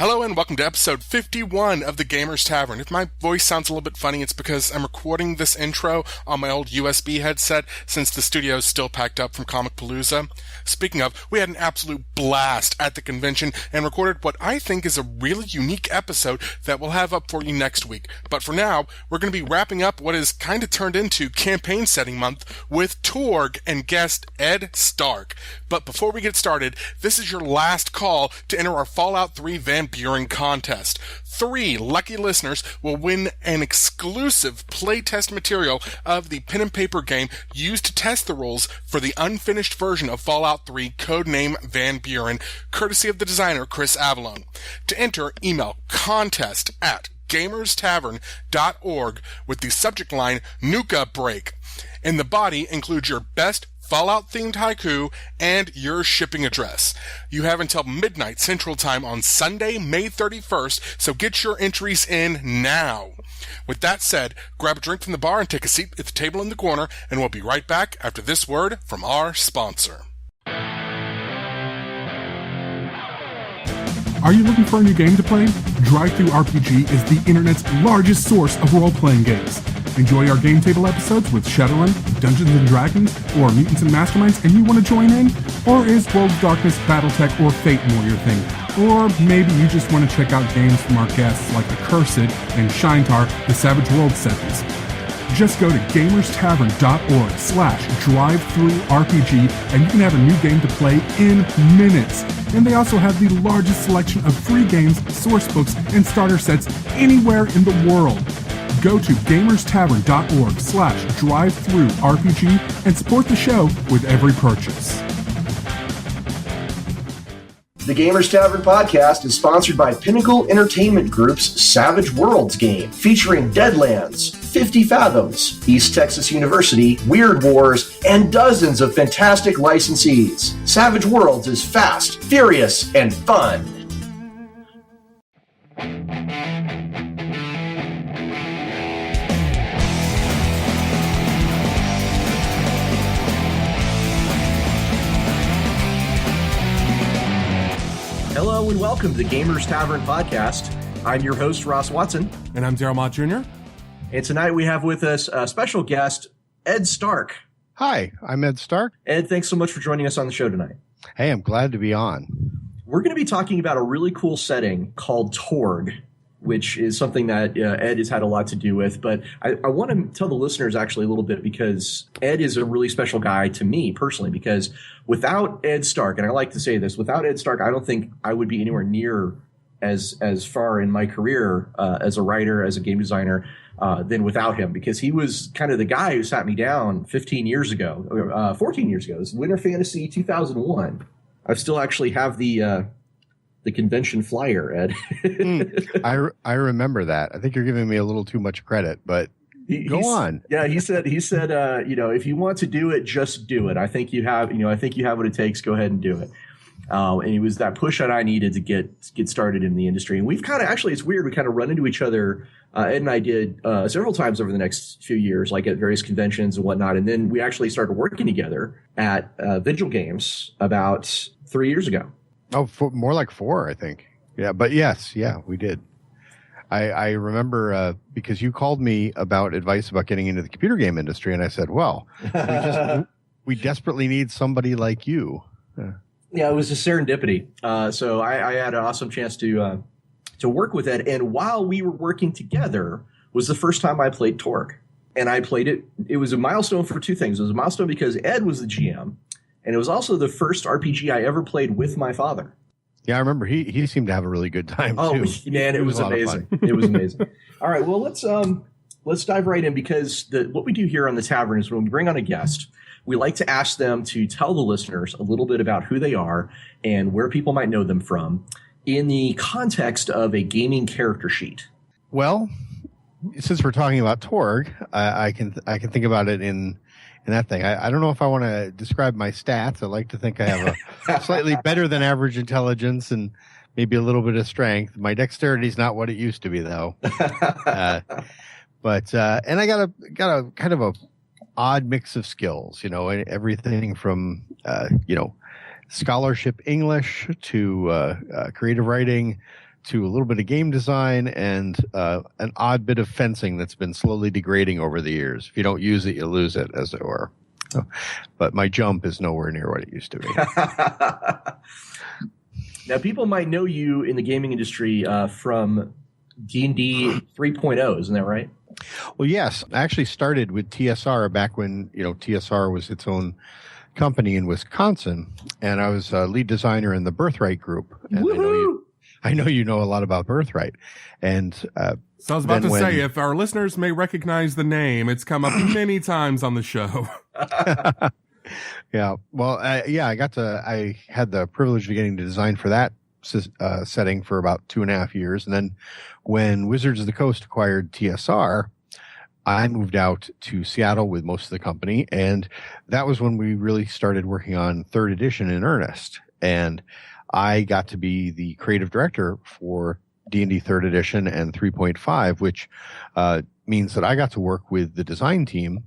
Hello and welcome to episode 51 of the Gamers Tavern. If my voice sounds a little bit funny, it's because I'm recording this intro on my old USB headset since the studio is still packed up from Comic Palooza. Speaking of, we had an absolute blast at the convention and recorded what I think is a really unique episode that we'll have up for you next week. But for now, we're going to be wrapping up what is kind of turned into campaign setting month with Torg and guest Ed Stark. But before we get started, this is your last call to enter our Fallout 3 Van Buren contest. 3 lucky listeners will win an exclusive playtest material of the pen and paper game used to test the rules for the unfinished version of Fallout 3 codename Van Buren, courtesy of the designer Chris Avallone. To enter, email contest@gamerstavern.org with the subject line Nuka Break. In the body, include your best Fallout-themed haiku, and your shipping address. You have until midnight Central Time on Sunday, May 31st, so get your entries in now. With that said, grab a drink from the bar and take a seat at the table in the corner, and we'll be right back after this word from our sponsor. Are you looking for a new game to play? Drive-Thru RPG is the internet's largest source of role-playing games. Enjoy our game table episodes with Shadowrun, Dungeons & Dragons, or Mutants and Masterminds, and you want to join in? Or is World of Darkness, Battletech, or Fate more your thing? Or maybe you just want to check out games from our guests like Accursed and Shinetar, the Savage Worlds settings. Just go to gamerstavern.org/drive-thru-RPG and you can have a new game to play in minutes. And they also have the largest selection of free games, source books, and starter sets anywhere in the world. Go to gamerstavern.org/drive-thru-RPG and support the show with every purchase. The Gamers Tavern podcast is sponsored by Pinnacle Entertainment Group's Savage Worlds game, featuring Deadlands, 50 Fathoms, East Texas University, Weird Wars, and dozens of fantastic licensees. Savage Worlds is fast, furious, and fun. Hello and welcome to the Gamers Tavern podcast. I'm your host, Ross Watson. And I'm Daryl Mott Jr. And tonight we have with us a special guest, Ed Stark. Hi, I'm Ed Stark. Ed, thanks so much for joining us on the show tonight. Hey, I'm glad to be on. We're going to be talking about a really cool setting called Torg, which is something that Ed has had a lot to do with. But I want to tell the listeners actually a little bit because Ed is a really special guy to me personally, because without Ed Stark, and I like to say this, without Ed Stark, I don't think I would be anywhere near as far in my career as a writer, as a game designer, than without him, because he was kind of the guy who sat me down 14 years ago. It was Winter Fantasy 2001. I still actually have the convention flyer, Ed. I remember that. I think you're giving me a little too much credit, but go on. Yeah, he said, if you want to do it, just do it. I think you have what it takes. Go ahead and do it. And it was that push that I needed to get started in the industry. And we've kind of, actually, it's weird. We kind of run into each other. Ed and I did several times over the next few years, like at various conventions and whatnot. And then we actually started working together at Vigil Games about 3 years ago. Oh, more like 4, I think. Yeah, but yes, we did. I remember because you called me about advice about getting into the computer game industry, and I said, well, we desperately need somebody like you. Yeah, it was a serendipity. So I had an awesome chance to work with Ed, and while we were working together was the first time I played Torg. And I played it. It was a milestone for 2 things. It was a milestone because Ed was the GM, and it was also the first RPG I ever played with my father. Yeah, I remember he seemed to have a really good time too. Oh man, it was amazing. It was amazing. All right, well let's dive right in, because what we do here on the Tavern is when we bring on a guest, we like to ask them to tell the listeners a little bit about who they are and where people might know them from in the context of a gaming character sheet. Well, since we're talking about Torg, I can think about it in that thing. I don't know if I want to describe my stats. I like to think I have a slightly better than average intelligence and maybe a little bit of strength. My dexterity is not what it used to be, though. But I got a kind of a odd mix of skills, everything from scholarship English to creative writing to a little bit of game design and an odd bit of fencing that's been slowly degrading over the years. If you don't use it, you lose it, as it were. But my jump is nowhere near what it used to be. Now, people might know you in the gaming industry from D&D 3.0, isn't that right? Well, yes. I actually started with TSR back when, TSR was its own company in Wisconsin, and I was a lead designer in the Birthright group. And I know you know a lot about Birthright. And so I was about to say, if our listeners may recognize the name, it's come up many times on the show. Yeah. Well, I had the privilege of getting to design for that setting for about 2.5 years. And then when Wizards of the Coast acquired TSR, I moved out to Seattle with most of the company. And that was when we really started working on third edition in earnest. And I got to be the creative director for D&D third edition and 3.5, which means that I got to work with the design team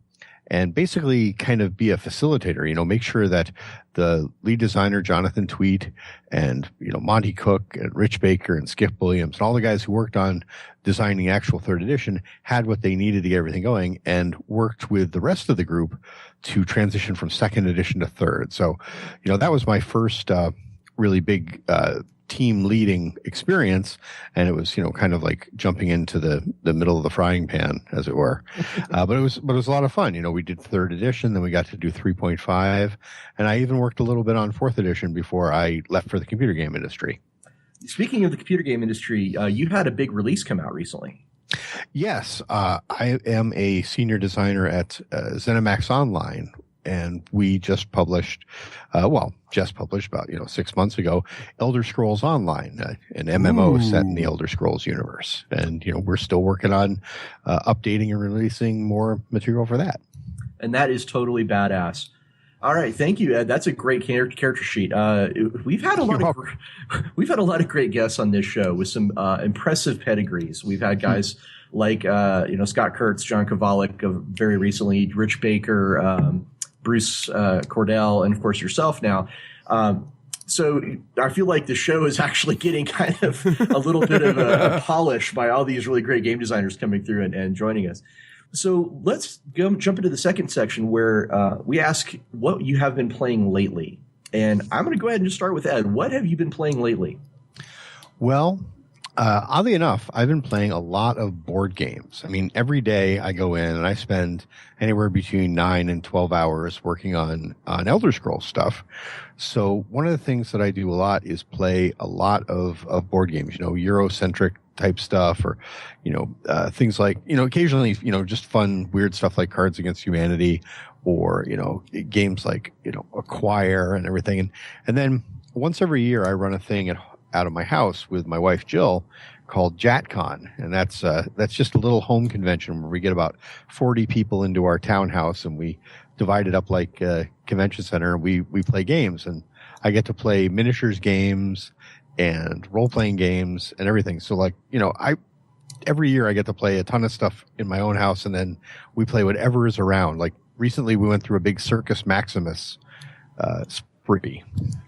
and basically kind of be a facilitator, make sure that the lead designer, Jonathan Tweet, and, Monty Cook and Rich Baker and Skip Williams and all the guys who worked on designing actual third edition had what they needed to get everything going and worked with the rest of the group to transition from second edition to third. So, that was my first really big team leading experience, and it was kind of like jumping into the middle of the frying pan, as it were. But it was a lot of fun. We did third edition, then we got to do 3.5, and I even worked a little bit on fourth edition before I left for the computer game industry. Speaking of the computer game industry, you had a big release come out recently. Yes, I am a senior designer at ZeniMax Online. And we just published, about 6 months ago, Elder Scrolls Online, an MMO set in the Elder Scrolls universe. And, we're still working on updating and releasing more material for that. And that is totally badass. All right, thank you, Ed. That's a great character sheet. We've had a lot of great guests on this show with some impressive pedigrees. We've had guys like Scott Kurtz, John Kovalik, very recently, Rich Baker, Bruce Cordell, and of course yourself now. So I feel like the show is actually getting kind of a little bit of a polish by all these really great game designers coming through and joining us. So let's jump into the second section where we ask what you have been playing lately. And I'm going to go ahead and just start with Ed. What have you been playing lately? Well, oddly enough, I've been playing a lot of board games. I mean, every day I go in and I spend anywhere between 9 and 12 hours working on Elder Scrolls stuff. So one of the things that I do a lot is play a lot of board games, Eurocentric type stuff, or, things like, occasionally, just fun, weird stuff like Cards Against Humanity, or, games like, Acquire and everything. And then once every year I run a thing out of my house with my wife Jill called JatCon, and that's just a little home convention where we get about 40 people into our townhouse and we divide it up like a convention center, and we play games, and I get to play miniatures games and role-playing games and everything. So every year I get to play a ton of stuff in my own house, and then we play whatever is around. Like recently we went through a big Circus Maximus spree.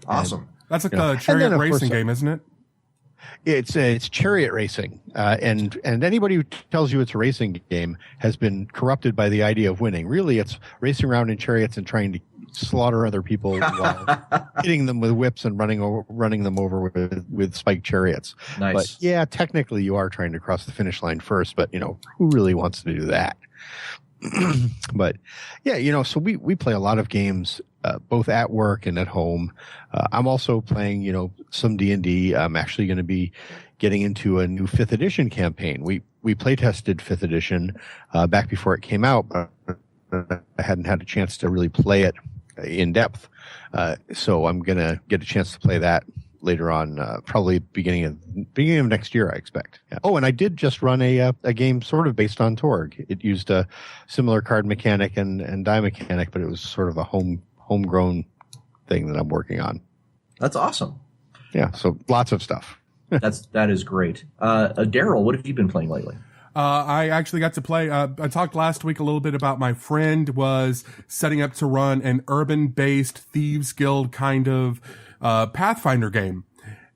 Awesome. That's like a chariot racing game, isn't it? It's chariot racing, and anybody who tells you it's a racing game has been corrupted by the idea of winning. Really, it's racing around in chariots and trying to slaughter other people while hitting them with whips and running them over with spiked chariots. Nice. But yeah, technically you are trying to cross the finish line first, but who really wants to do that? But yeah, so we play a lot of games, both at work and at home. I'm also playing, some D&D. I'm actually going to be getting into a new 5th edition campaign. We play tested 5th edition back before it came out, but I hadn't had a chance to really play it in depth. So I'm going to get a chance to play that later on, probably beginning of next year, I expect. Yeah. Oh, and I did just run a game sort of based on Torg. It used a similar card mechanic and die mechanic, but it was sort of a homegrown thing that I'm working on. That's awesome. Yeah, so lots of stuff. That is great. Daryl, what have you been playing lately? I actually got to play. I talked last week a little bit about my friend was setting up to run an urban-based Thieves Guild kind of Pathfinder game.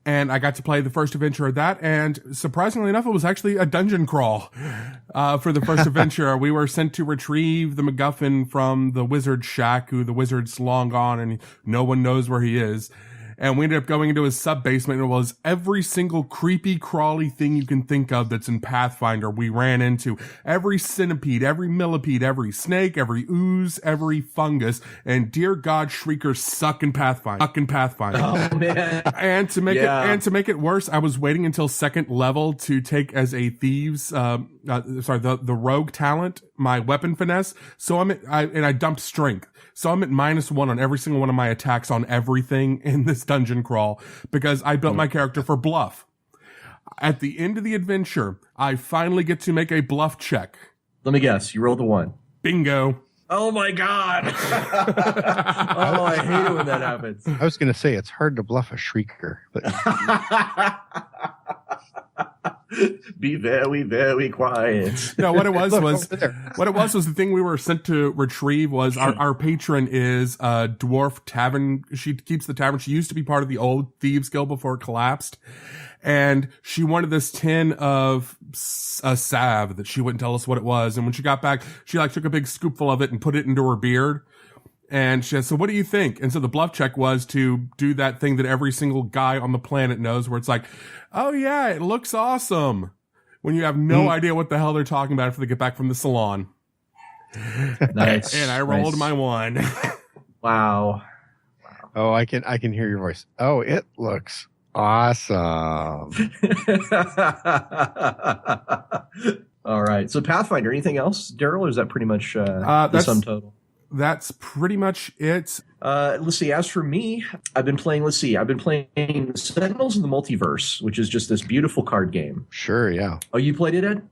And I got to play the first adventure of that, and surprisingly enough, it was actually a dungeon crawl. For the first adventure, we were sent to retrieve the MacGuffin from the wizard's shack, who the wizard's long gone, and no one knows where he is. And we ended up going into his sub-basement, and it was every single creepy, crawly thing you can think of that's in Pathfinder we ran into. Every centipede, every millipede, every snake, every ooze, every fungus, and dear God, shriekers suck in Pathfinder. Oh man! And to make it worse, I was waiting until second level to take as a thieves, the rogue talent, my weapon finesse. So I dumped strength. So I'm at -1 on every single one of my attacks on everything in this dungeon crawl because I built my character for bluff. At the end of the adventure, I finally get to make a bluff check. Let me guess. You rolled a 1. Bingo. Oh my God. Oh, I hate it when that happens. I was going to say it's hard to bluff a shrieker, but be very, very quiet. No, what it was the thing we were sent to retrieve was our patron is dwarf tavern. She keeps the tavern. She used to be part of the old Thieves Guild before it collapsed. And she wanted this tin of a salve that she wouldn't tell us what it was. And when she got back, she took a big scoopful of it and put it into her beard. And she said, so what do you think? And so the bluff check was to do that thing that every single guy on the planet knows where it's like, oh yeah, it looks awesome. When you have no idea what the hell they're talking about after they get back from the salon. Nice. And I rolled my 1. Wow. Oh, I can hear your voice. Oh, it looks awesome. All right. So Pathfinder, anything else, Daryl, or is that pretty much the sum total? That's pretty much it. Let's see. As for me, I've been playing Sentinels in the Multiverse, which is just this beautiful card game. Sure, yeah. Oh, you played it, Ed?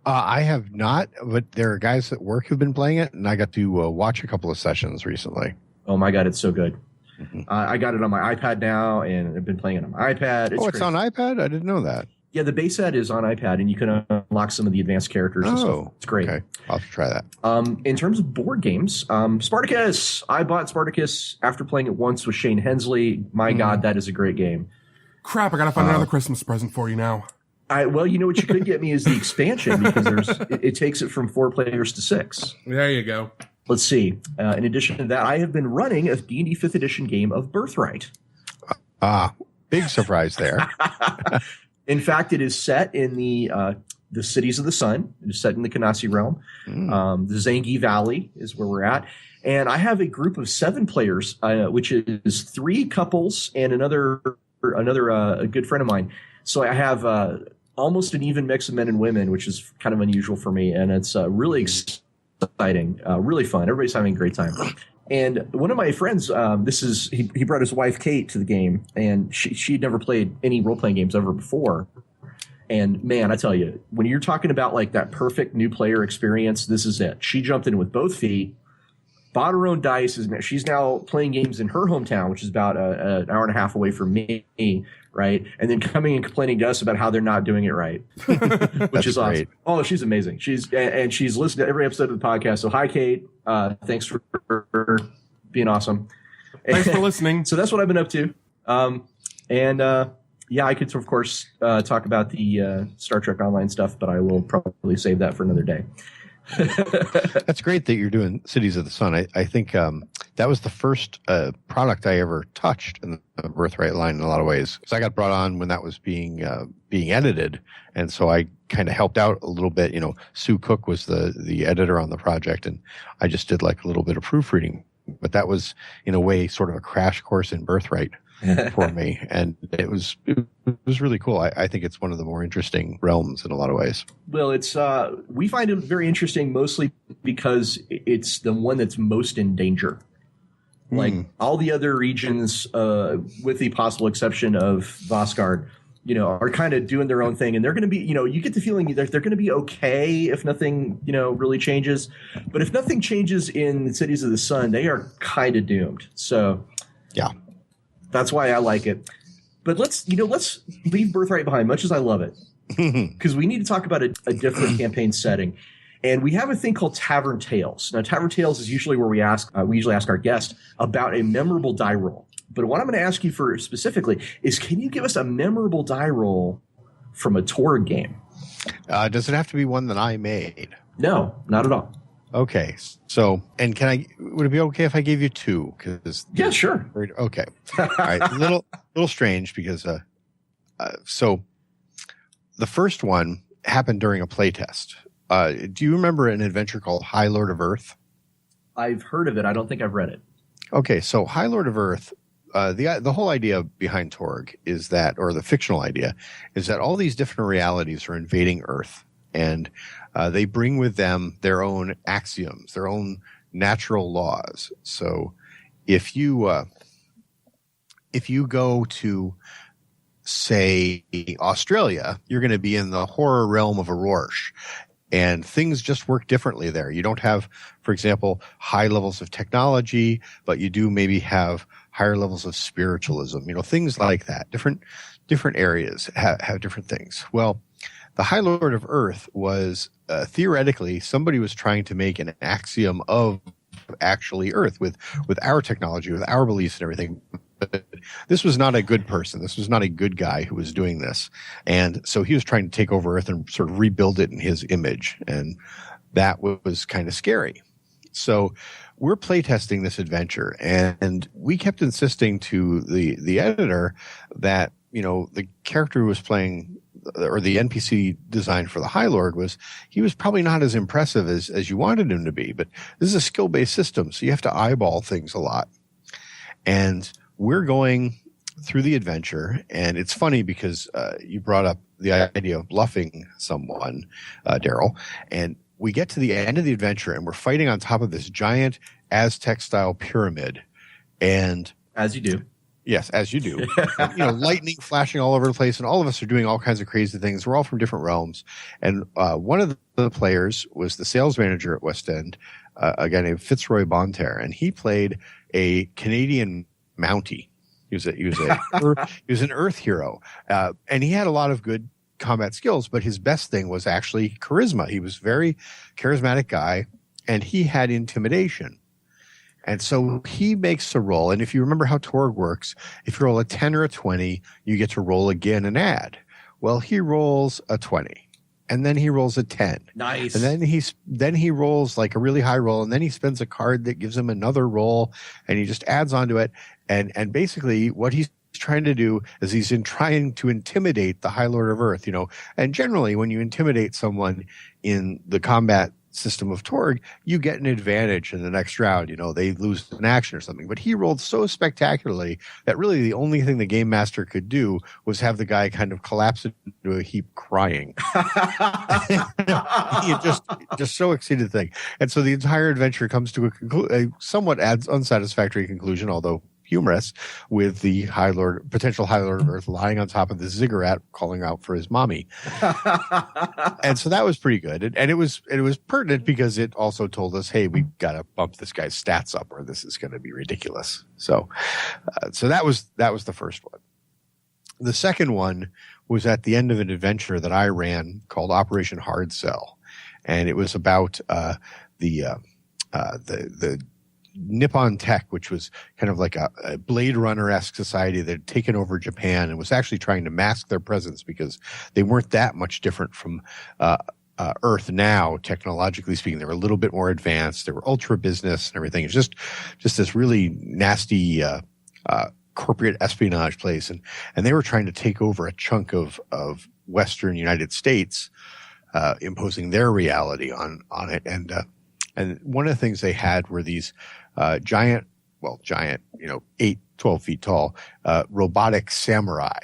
I have not, but there are guys at work who've been playing it, and I got to watch a couple of sessions recently. Oh my God, it's so good. Mm-hmm. I got it on my iPad now, and I've been playing it on my iPad. It's on iPad? I didn't know that. Yeah, the base set is on iPad, and you can unlock some of the advanced characters and stuff. It's great. Okay. I'll have to try that. In terms of board games, Spartacus. I bought Spartacus after playing it once with Shane Hensley. My God, that is a great game. Crap, I gotta find another Christmas present for you now. Well, you know what you could get me is the expansion because it takes it from 4 players to 6. There you go. Let's see. In addition to that, I have been running a D&D 5th edition game of Birthright. Big surprise there. In fact, it is set in the Cities of the Sun. It is set in the Kanasi realm. The Zangi Valley is where we're at. And I have a group of 7 players, which is 3 couples and another a good friend of mine. So I have almost an even mix of men and women, which is kind of unusual for me. And it's really exciting, really fun. Everybody's having a great time. And one of my friends, he brought his wife Kate to the game, and she'd never played any role-playing games ever before. And man, I tell you, when you're talking about like that perfect new player experience, this is it. She jumped in with both feet, bought her own dice. She's now playing games in her hometown, which is about an hour and a half away from me, right? And then coming and complaining to us about how they're not doing it right, which is awesome. Great. Oh, she's amazing. She's listened to every episode of the podcast. So hi, Kate. Thanks for being awesome. Thanks for listening. So that's what I've been up to. Yeah, I could, of course, talk about the Star Trek Online stuff, but I will probably save that for another day. That's great that you're doing Cities of the Sun. I think that was the first product I ever touched in the Birthright line in a lot of ways. Because I got brought on when that was being edited, and so I kind of helped out a little bit. You know, Sue Cook was the editor on the project, and I just did like a little bit of proofreading. But that was, in a way, sort of a crash course in Birthright for me, and it was really cool. I think it's one of the more interesting realms in a lot of ways. Well, it's we find it very interesting mostly because it's the one that's most in danger. Like all the other regions, with the possible exception of Vosgard, you know, are kind of doing their own thing, and they're going to be, you know, you get the feeling they're going to be okay if nothing, you know, really changes. But if nothing changes in the Cities of the Sun, they are kind of doomed. So, yeah. That's why I like it. But let's leave Birthright behind, much as I love it, because we need to talk about a different campaign setting. And we have a thing called Tavern Tales. Now, Tavern Tales is usually where we usually ask our guest about a memorable die roll. But what I'm going to ask you for specifically is, can you give us a memorable die roll from a Torg game? Does it have to be one that I made? No, not at all. Okay. So, and would it be okay if I gave you two? Yeah, sure. Okay. All right. Little strange because, so the first one happened during a playtest. Do you remember an adventure called High Lord of Earth? I've heard of it. I don't think I've read it. Okay. So High Lord of Earth, the whole idea behind Torg is that, or the fictional idea, is that all these different realities are invading Earth, and they bring with them their own axioms, their own natural laws. So if you go to, say, Australia, you're going to be in the horror realm of Aurora, and things just work differently there. You don't have, for example, high levels of technology, but you do maybe have higher levels of spiritualism, things like that. Different areas have different things. Well, the High Lord of Earth was theoretically somebody was trying to make an axiom of actually Earth with our technology, with our beliefs and everything. But this was not a good person. This was not a good guy who was doing this. And so he was trying to take over Earth and sort of rebuild it in his image. And that was kind of scary. So we're playtesting this adventure, and we kept insisting to the editor that, the character who was playing, or the NPC design for the High Lord, he was probably not as impressive as you wanted him to be. But this is a skill-based system, so you have to eyeball things a lot. And we're going through the adventure, and it's funny because you brought up the idea of bluffing someone, Daryl, and we get to the end of the adventure, and we're fighting on top of this giant Aztec-style pyramid. And as you do. Yes, as you do. And, lightning flashing all over the place, and all of us are doing all kinds of crazy things. We're all from different realms. And one of the players was the sales manager at West End, a guy named Fitzroy Bonterre, and he played a Canadian Mountie. He was an Earth hero, and he had a lot of good combat skills, but his best thing was actually charisma. He was a very charismatic guy, and he had intimidation. And so he makes a roll. And if you remember how Torg works, if you roll a 10 or a 20, you get to roll again and add. Well, he rolls a 20, and then he rolls a 10. Nice. And then he rolls like a really high roll, and then he spends a card that gives him another roll, and he just adds onto it. And basically what he's trying to do is he's trying to intimidate the High Lord of Earth, and generally when you intimidate someone in the combat system of Torg, you get an advantage in the next round. They lose an action or something. But he rolled so spectacularly that really the only thing the game master could do was have the guy kind of collapse into a heap crying. He just so exceeded the thing. And so the entire adventure comes to a somewhat unsatisfactory conclusion, although humorous, with the potential High Lord of Earth lying on top of the ziggurat calling out for his mommy. And so that was pretty good. And it was pertinent because it also told us, hey, we got to bump this guy's stats up or this is going to be ridiculous. So that was the first one. The second one was at the end of an adventure that I ran called Operation Hard Sell. And it was about the Nippon Tech, which was kind of like a Blade Runner-esque society that had taken over Japan and was actually trying to mask their presence because they weren't that much different from Earth now, technologically speaking. They were a little bit more advanced. They were ultra business and everything. It's just this really nasty corporate espionage place, and they were trying to take over a chunk of Western United States, imposing their reality on it. And one of the things they had were these giant, 8, 12 feet tall, robotic samurai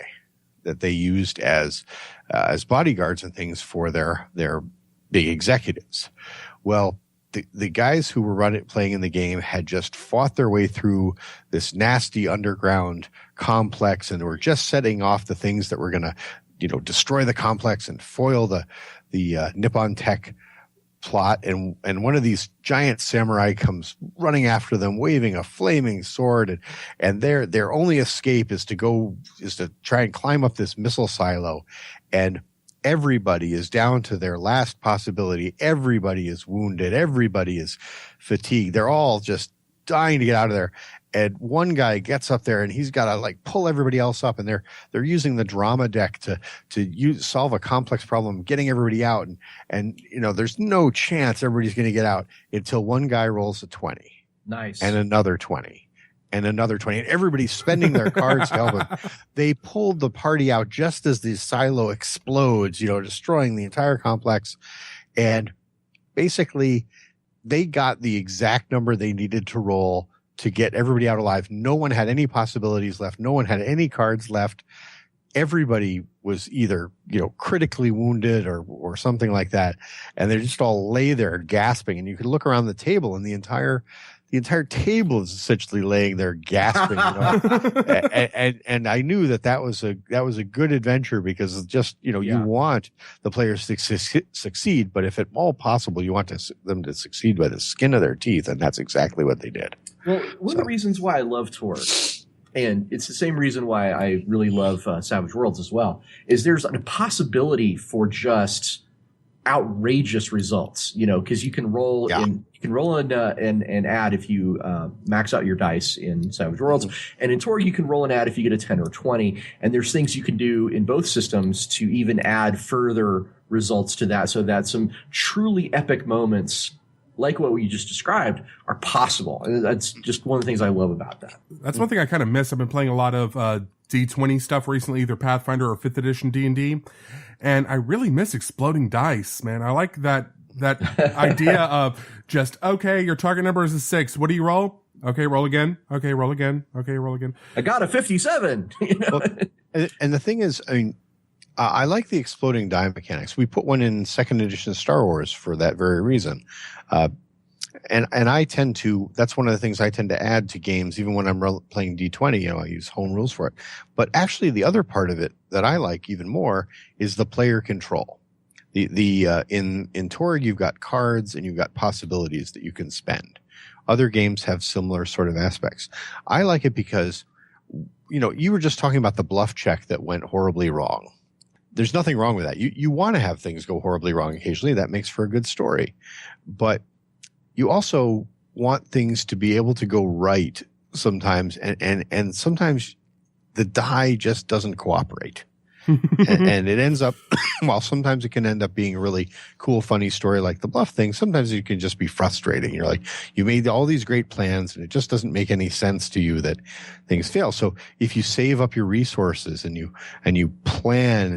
that they used as bodyguards and things for their big executives. Well, the guys who were playing in the game had just fought their way through this nasty underground complex and were just setting off the things that were going to, destroy the complex and foil the Nippon Tech plot. And one of these giant samurai comes running after them, waving a flaming sword, and their only escape is to try and climb up this missile silo. And everybody is down to their last possibility. Everybody is wounded. Everybody is fatigued. They're all just dying to get out of there. and one guy gets up there and he's got to like pull everybody else up, and they're using the drama deck to solve a complex problem, getting everybody out, and there's no chance everybody's going to get out until one guy rolls a 20. Nice. And another 20. And another 20. And everybody's spending their cards to help him. They pulled the party out just as the silo explodes, destroying the entire complex. And basically, they got the exact number they needed to roll to get everybody out alive. No one had any possibilities left. No one had any cards left. Everybody was either, critically wounded or something like that. And they just all lay there gasping. And you could look around the table, and the entire table is essentially laying there gasping. And I knew that was a good adventure, because just, you want the players to succeed, but if at all possible, you want them to succeed by the skin of their teeth. And that's exactly what they did. Well, one of the reasons why I love Torg, and it's the same reason why I really love Savage Worlds as well, is there's a possibility for just outrageous results, because you can roll an add if you max out your dice in Savage Worlds, and in Torg you can roll an add if you get a 10 or 20, and there's things you can do in both systems to even add further results to that, so that some truly epic moments like what we just described are possible. And that's just one of the things I love about that. That's one thing I kind of miss. I've been playing a lot of D20 stuff recently, either Pathfinder or 5th edition D&D, and I really miss exploding dice, man. I like that idea of just, okay, your target number is a 6. What do you roll? Okay, roll again. Okay, roll again. Okay, roll again. I got a 57. Well, and the thing is, I like the exploding die mechanics. We put one in 2nd edition Star Wars for that very reason. And I tend to, that's one of the things I tend to add to games, even when I'm playing D20, I use home rules for it. But actually the other part of it that I like even more is the player control. In Torg, you've got cards and you've got possibilities that you can spend. Other games have similar sort of aspects. I like it because, you were just talking about the bluff check that went horribly wrong. There's nothing wrong with that. You want to have things go horribly wrong occasionally. That makes for a good story. But you also want things to be able to go right sometimes. And sometimes the die just doesn't cooperate. and it ends up, while sometimes it can end up being a really cool, funny story like the bluff thing, sometimes it can just be frustrating. You're like, you made all these great plans and it just doesn't make any sense to you that things fail. So if you save up your resources and you plan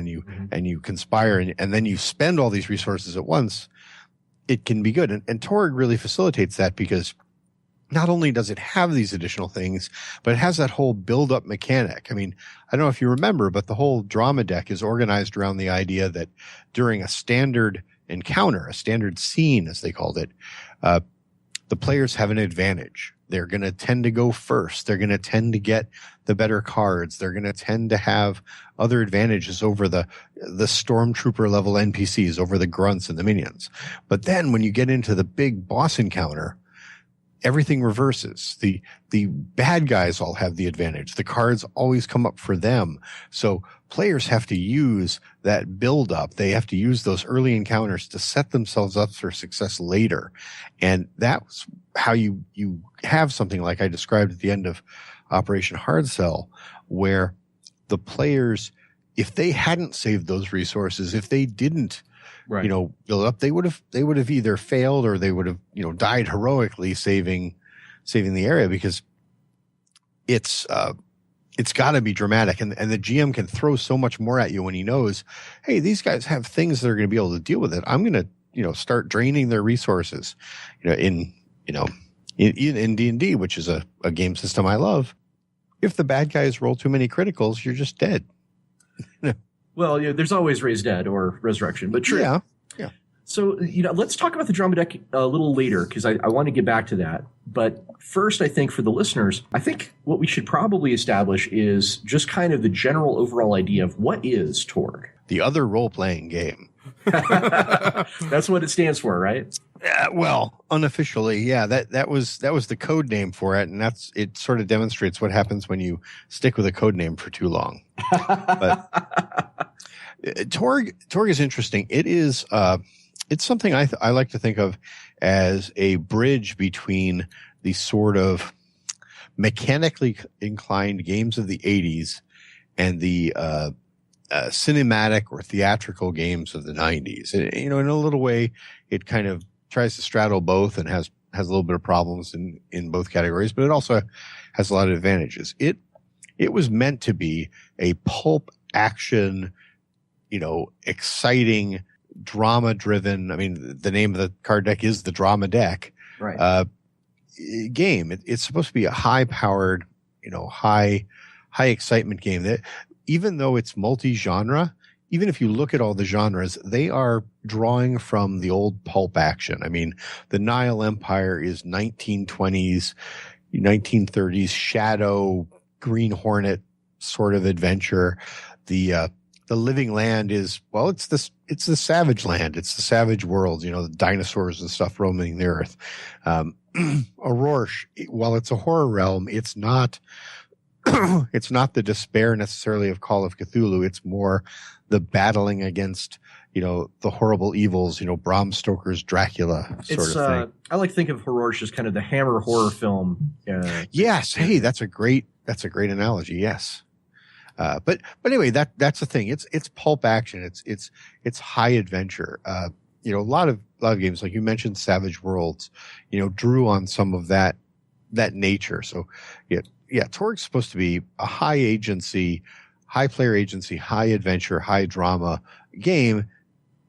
and you conspire and then you spend all these resources at once, it can be good. And Torg really facilitates that, because not only does it have these additional things, but it has that whole build-up mechanic. I mean, I don't know if you remember, but the whole drama deck is organized around the idea that during a standard encounter, a standard scene, as they called it, the players have an advantage. They're going to tend to go first. They're going to tend to get the better cards. They're going to tend to have other advantages over the stormtrooper level NPCs, over the grunts and the minions. But then when you get into the big boss encounter, everything reverses. The bad guys all have the advantage. The cards always come up for them. So players have to use that build up. They have to use those early encounters to set themselves up for success later. And that's how you have something like I described at the end of Operation Hard Sell, where the players, if they hadn't saved those resources, if they didn't build up, they would have either failed or they would have, died heroically saving the area, because it's got to be dramatic. And the GM can throw so much more at you when he knows, hey, these guys have things that are going to be able to deal with it. I'm going to, start draining their resources, in D&D, which is a game system I love. If the bad guys roll too many criticals, you're just dead. Well, there's always raise dead or resurrection, but true. Yeah. So, let's talk about the drama deck a little later, because I want to get back to that. But first, I think for the listeners, I think what we should probably establish is just kind of the general overall idea of what is Torg. The other role-playing game. That's what it stands for, right? Well, unofficially, yeah. That was the code name for it, and it sort of demonstrates what happens when you stick with a code name for too long. But Torg is interesting. It is it's something I like to think of as a bridge between the sort of mechanically inclined games of the 80s and the cinematic or theatrical games of the 90s. In a little way, it kind of tries to straddle both and has a little bit of problems in both categories, but it also has a lot of advantages. It was meant to be a pulp action, exciting, drama driven. I mean, the name of the card deck is the drama deck. Right. Game. It's supposed to be a high powered, high excitement game that, even though it's multi-genre, even if you look at all the genres, they are drawing from the old pulp action. I mean, the Nile Empire is 1920s, 1930s Shadow, Green Hornet sort of adventure. The Living Land is, well, it's the savage land. It's the savage world, the dinosaurs and stuff roaming the earth. Aurora, while it's a horror realm, it's not the despair necessarily of Call of Cthulhu. It's more the battling against, the horrible evils, Bram Stoker's Dracula sort of thing. I like to think of Horror as kind of the Hammer horror film. Yes. Hey, that's a great analogy. Yes. But anyway, that's the thing. It's pulp action. It's high adventure. A lot of games, like you mentioned, Savage Worlds, drew on some of that nature. So yeah, Torg's supposed to be a high agency, high player agency, high adventure, high drama game.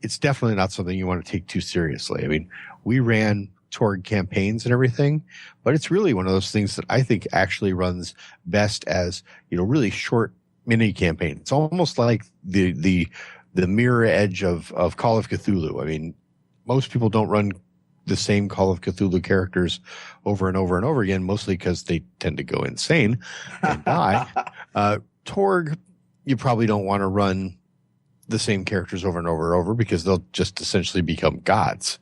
It's definitely not something you want to take too seriously. I mean, we ran Torg campaigns and everything, but it's really one of those things that I think actually runs best as, really short mini campaign. It's almost like the mirror edge of Call of Cthulhu. I mean, most people don't run the same Call of Cthulhu characters over and over and over again, mostly because they tend to go insane and die. Torg, you probably don't want to run the same characters over and over and over because they'll just essentially become gods.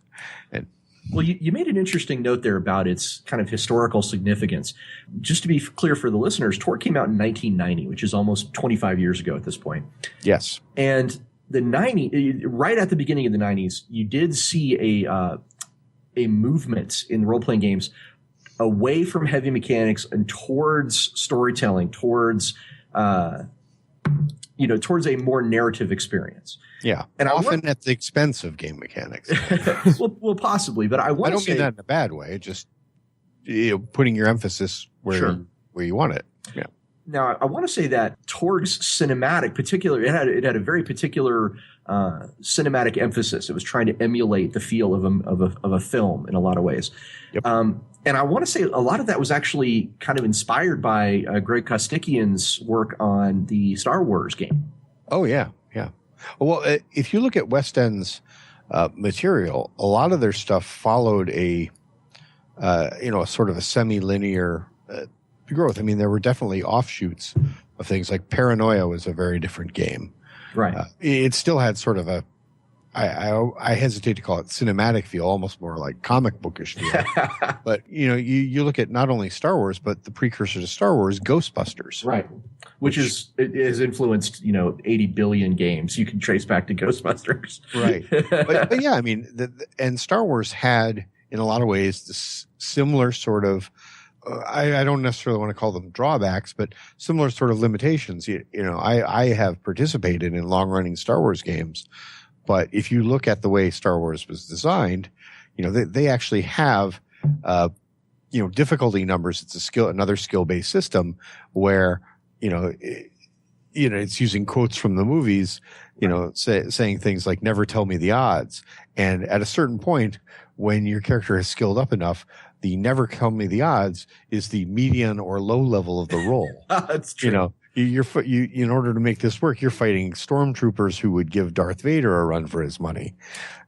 And well, you made an interesting note there about its kind of historical significance. Just to be clear for the listeners, Torg came out in 1990, which is almost 25 years ago at this point. Yes. And right at the beginning of the 90s, you did see a movement in role-playing games away from heavy mechanics and towards storytelling, towards a more narrative experience. Yeah, and often at the expense of game mechanics. well, possibly, but I don't mean that in a bad way. Just putting your emphasis where you want it. Yeah. Now, I want to say that Torg's cinematic, particularly, it had a very particular cinematic emphasis. It was trying to emulate the feel of a film in a lot of ways. Yep. And I want to say a lot of that was actually kind of inspired by Greg Kostikian's work on the Star Wars game. Oh, yeah. Yeah. Well, if you look at West End's material, a lot of their stuff followed a sort of a semi-linear growth. I mean, there were definitely offshoots of things like Paranoia was a very different game. Right. It still had sort of I hesitate to call it cinematic feel, almost more like comic bookish feel. But, you look at not only Star Wars, but the precursor to Star Wars, Ghostbusters. Right. Which has influenced, 80 billion games you can trace back to Ghostbusters. Right. But yeah, I mean, and Star Wars had, in a lot of ways, this similar sort of, I don't necessarily want to call them drawbacks, but similar sort of limitations. I have participated in long-running Star Wars games, but if you look at the way Star Wars was designed, they actually have, difficulty numbers. It's another skill-based system where, it's using quotes from the movies, saying things like "never tell me the odds," and at a certain point, when your character has skilled up enough, the "never tell me the odds" is the median or low level of the roll. That's true. You in order to make this work, you're fighting stormtroopers who would give Darth Vader a run for his money,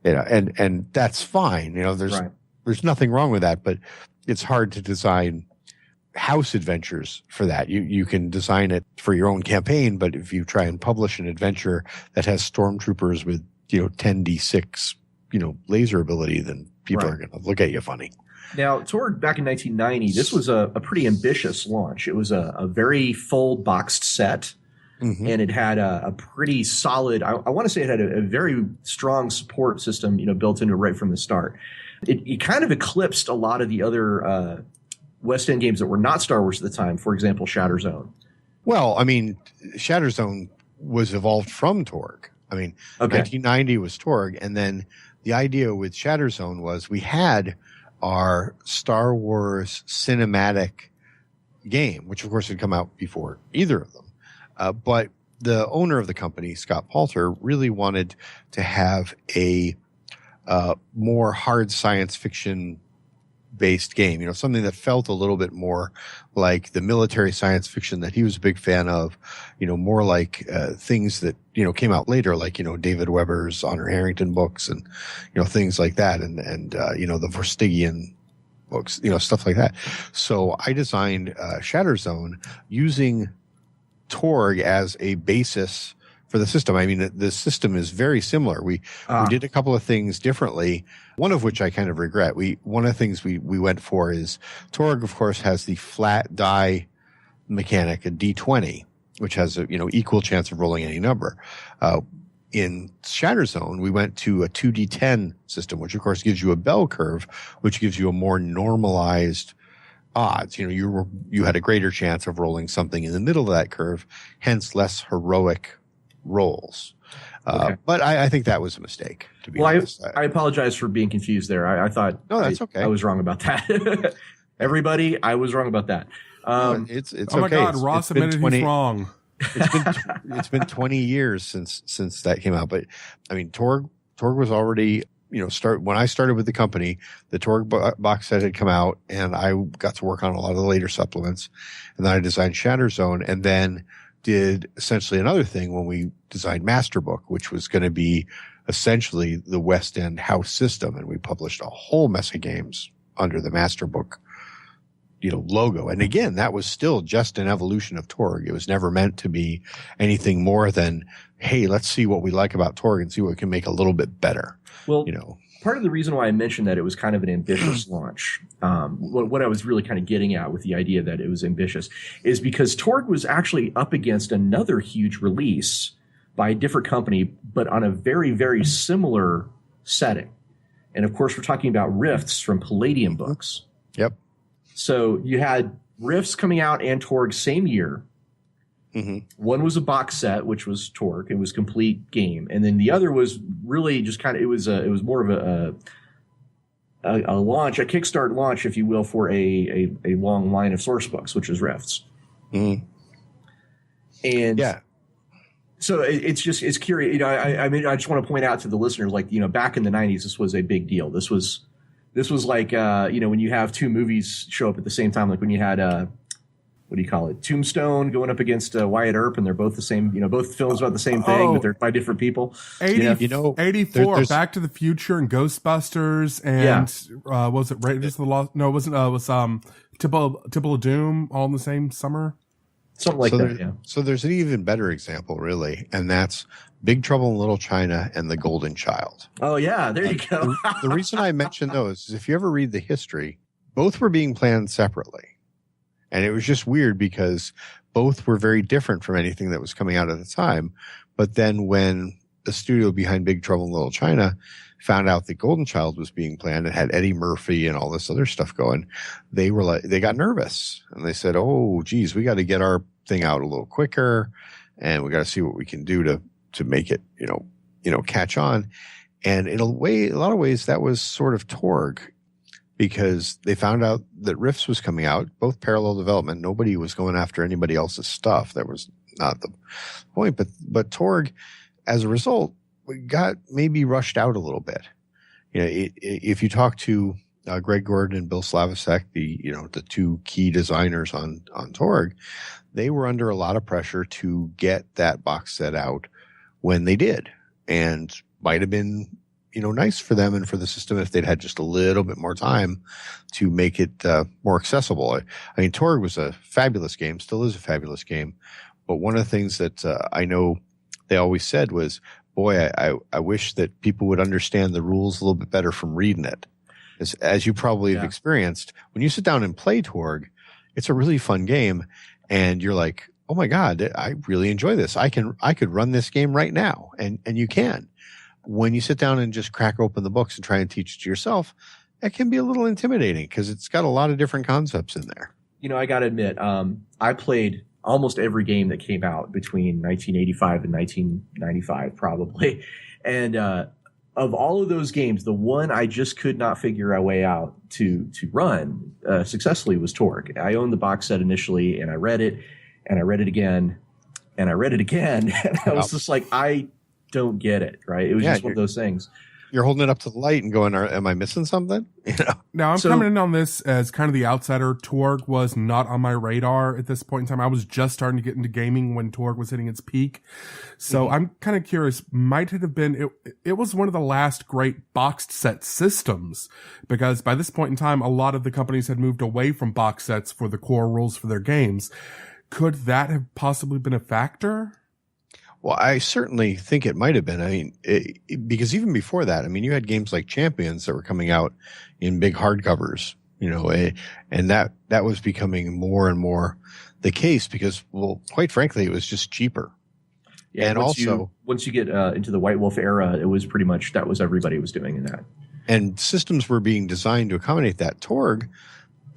and that's fine. There's nothing wrong with that, but it's hard to design house adventures for that. You can design it for your own campaign, but if you try and publish an adventure that has stormtroopers with 10d6 laser ability, then people are going to look at you funny. Now, Torg, back in 1990, this was a pretty ambitious launch. It was a very full boxed set, and it had a pretty solid, I want to say it had a very strong support system, built into it right from the start. It kind of eclipsed a lot of the other West End games that were not Star Wars at the time. For example, Shatter Zone. Well, I mean, Shatter Zone was evolved from Torg. I mean, 1990 was Torg, and then the idea with Shatter Zone was we had our Star Wars cinematic game, which of course had come out before either of them. But the owner of the company, Scott Palter, really wanted to have a more hard science fiction based game, you know, something that felt a little bit more like the military science fiction that he was a big fan of, you know, more like things that, you know, came out later, like, you know, David Weber's Honor Harrington books and, you know, things like that. And you know, the Vorstigian books, you know, stuff like that. So I designed Shatter Zone using Torg as a basis for the system. I mean, the system is very similar. We did a couple of things differently, one of which I kind of regret. One of the things we went for is Torg, of course, has the flat die mechanic, a D20, which has a, you know, equal chance of rolling any number. In Shatter Zone, we went to a 2D10 system, which of course gives you a bell curve, which gives you a more normalized odds. You know, you had a greater chance of rolling something in the middle of that curve, hence less heroic rolls. But I think that was a mistake, to be honest. I apologize for being confused there. I thought no, that's okay. I was wrong about that. Everybody, I was wrong about that. It's oh my okay. God, Ross admitted he's wrong. It's been 20 years since that came out. But I mean, Torg was already, you know, when I started with the company, the Torg box set had come out, and I got to work on a lot of the later supplements. And then I designed Shatter Zone, and then did essentially another thing when we designed Masterbook, which was going to be essentially the West End house system. And we published a whole mess of games under the Masterbook, you know, logo. And again, that was still just an evolution of Torg. It was never meant to be anything more than, hey, let's see what we like about Torg and see what we can make a little bit better. Well, you know, part of the reason why I mentioned that it was kind of an ambitious launch, what I was really kind of getting at with the idea that it was ambitious, is because Torg was actually up against another huge release by a different company, but on a very, very similar setting. And of course, we're talking about Rifts from Palladium Books. Yep. So you had Rifts coming out and Torg same year. Mm-hmm. One was a box set, which was Torg. It was complete game. And then the other was really just kind of, it was more of a launch, a Kickstart launch, if you will, for a long line of source books, which is Rifts. Mm-hmm. And yeah. So it's curious. You know, I mean, I just want to point out to the listeners, like, you know, back in the 90s, this was a big deal. This was like, you know, when you have two movies show up at the same time, like when you had, what do you call it? Tombstone going up against Wyatt Earp, and they're both the same, you know, both films about the same thing, but they're by different people. 84, Back to the Future and Ghostbusters, and was it Raiders of the Lost? No, it wasn't. It was Temple of Doom, all in the same summer. Something like that, yeah. So there's an even better example, really, and that's Big Trouble in Little China and The Golden Child. Oh, yeah, there you go. The reason I mention those is if you ever read the history, both were being planned separately. And it was just weird because both were very different from anything that was coming out at the time. But then when the studio behind Big Trouble in Little China found out that Golden Child was being planned and had Eddie Murphy and all this other stuff going, they got nervous and they said, "Oh, geez, we got to get our thing out a little quicker, and we got to see what we can do to make it, you know, catch on." And in a lot of ways, that was sort of Torg, because they found out that Rifts was coming out, both parallel development. Nobody was going after anybody else's stuff. That was not the point. But Torg, as a result, got maybe rushed out a little bit. You know, if you talk to Greg Gordon and Bill Slavisek, the two key designers on Torg, they were under a lot of pressure to get that box set out when they did, and might have been, you know, nice for them and for the system if they'd had just a little bit more time to make it more accessible. I mean, Torg was a fabulous game, still is a fabulous game. But one of the things that I know they always said was, boy, I wish that people would understand the rules a little bit better from reading it. As you probably have experienced, when you sit down and play Torg, it's a really fun game. And you're like, oh my God, I really enjoy this. I could run this game right now. And you can. When you sit down and just crack open the books and try and teach it to yourself, it can be a little intimidating because it's got a lot of different concepts in there. I got to admit, I played almost every game that came out between 1985 and 1995, probably. And of all of those games, the one I just could not figure a way out to run successfully was Torg. I owned the box set initially, and I read it, and I read it again, and I read it again, and I was just like, I don't get it, right? It was just one of those things. You're holding it up to the light and going, am I missing something? Now, I'm coming in on this as kind of the outsider. Torg was not on my radar at this point in time. I was just starting to get into gaming when Torg was hitting its peak. So I'm kind of curious, might it have been, it was one of the last great boxed set systems, because by this point in time, a lot of the companies had moved away from box sets for the core rules for their games. Could that have possibly been a factor? Well, I certainly think it might have been. I mean, because even before that, I mean, you had games like Champions that were coming out in big hardcovers, and that was becoming more and more the case because, well, quite frankly, it was just cheaper. Yeah, and once you get into the White Wolf era, it was pretty much that was everybody was doing in that. And systems were being designed to accommodate that. Torg,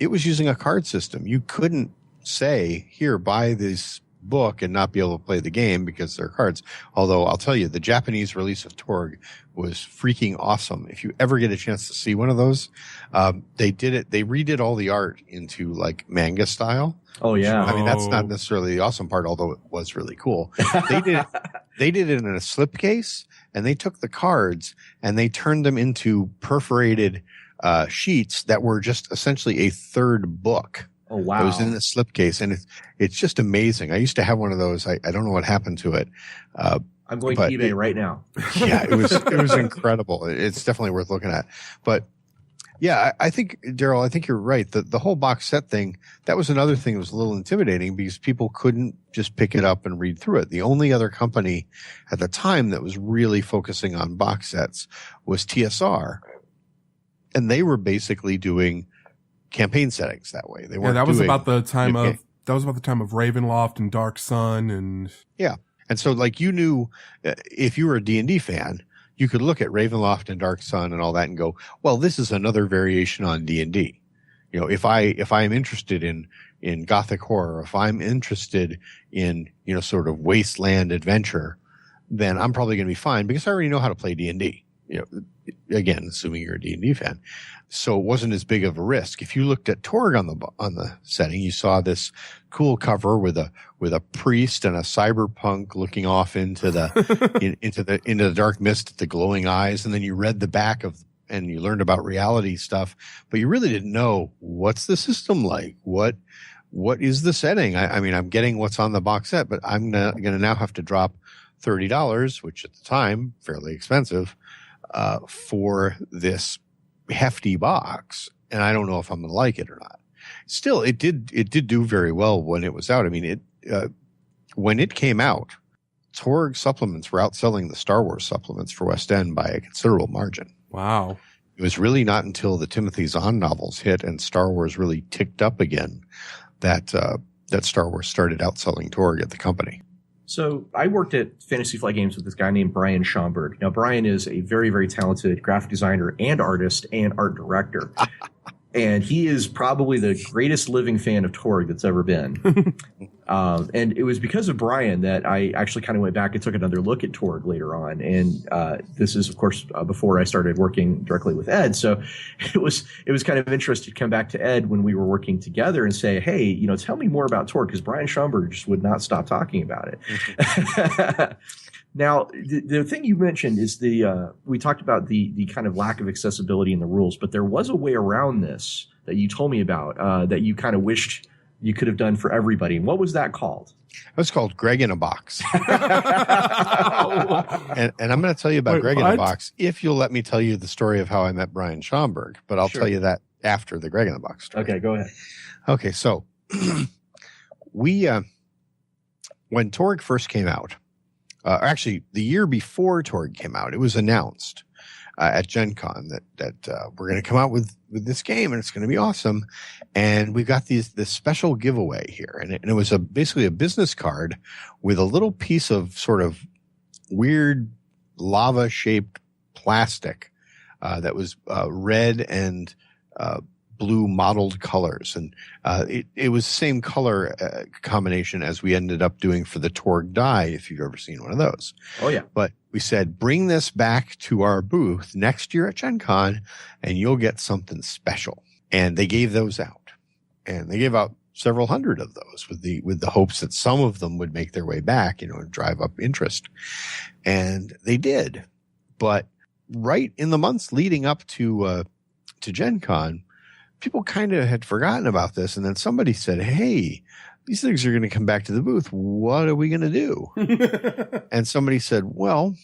it was using a card system. You couldn't say, here, buy this book and not be able to play the game because they're cards. Although I'll tell you, the Japanese release of Torg was freaking awesome. If you ever get a chance to see one of those, they redid all the art into like manga style. Oh yeah. I mean, that's not necessarily the awesome part, although it was really cool. They did it in a slipcase, and they took the cards and they turned them into perforated sheets that were just essentially a third book. Oh, wow. It was in the slipcase, and it's just amazing. I used to have one of those. I don't know what happened to it. I'm going to eBay right now. Yeah, it was incredible. It's definitely worth looking at. But yeah, I think, Daryl, I think you're right. The whole box set thing, that was another thing that was a little intimidating because people couldn't just pick it up and read through it. The only other company at the time that was really focusing on box sets was TSR. And they were basically doing campaign settings that way. That was about the time of Ravenloft and Dark Sun and and so like you knew if you were a D&D fan, you could look at Ravenloft and Dark Sun and all that and go, well, this is another variation on D&D. If I am interested in gothic horror, if I'm interested in sort of wasteland adventure, then I'm probably going to be fine because I already know how to play D&D. Again, assuming you're a D&D fan. So it wasn't as big of a risk. If you looked at Torg on the setting, you saw this cool cover with a priest and a cyberpunk looking off into the dark mist at the glowing eyes, and then you read the back and you learned about reality stuff, but you really didn't know what's the system like, what is the setting. I mean, I'm getting what's on the box set, but I'm going to now have to drop $30, which at the time fairly expensive, for this hefty box, and I don't know if I'm going to like it or not. Still, it did do very well when it was out. I mean, when it came out, Torg supplements were outselling the Star Wars supplements for West End by a considerable margin. Wow. It was really not until the Timothy Zahn novels hit and Star Wars really ticked up again that Star Wars started outselling Torg at the company. So I worked at Fantasy Flight Games with this guy named Brian Schomburg. Now, Brian is a very, very talented graphic designer and artist and art director. And he is probably the greatest living fan of Torg that's ever been. And it was because of Brian that I actually kind of went back and took another look at Torg later on. And this is, of course, before I started working directly with Ed. So it was kind of interesting to come back to Ed when we were working together and say, hey, tell me more about Torg, because Brian Schomburg just would not stop talking about it. Mm-hmm. Now, the thing you mentioned is we talked about the kind of lack of accessibility in the rules, but there was a way around this that you told me about that you kind of wished you could have done for everybody. And what was that called? It was called Greg in a Box. and I'm going to tell you about Greg in a Box if you'll let me tell you the story of how I met Brian Schomburg, but I'll tell you that after the Greg in a Box story. Okay, go ahead. Okay, so when Torg first came out, actually, the year before Torg came out, it was announced at Gen Con that we're going to come out with this game and it's going to be awesome. And we've got this special giveaway here. And it was basically a business card with a little piece of sort of weird lava-shaped plastic that was red and blue mottled colors. And it was the same color combination as we ended up doing for the Torg die, if you've ever seen one of those. Oh, yeah. But we said, bring this back to our booth next year at Gen Con, and you'll get something special. And they gave those out. And they gave out several hundred of those with the hopes that some of them would make their way back, and drive up interest. And they did. But right in the months leading up to Gen Con, people kind of had forgotten about this. And then somebody said, hey, these things are going to come back to the booth. What are we going to do? And somebody said, well,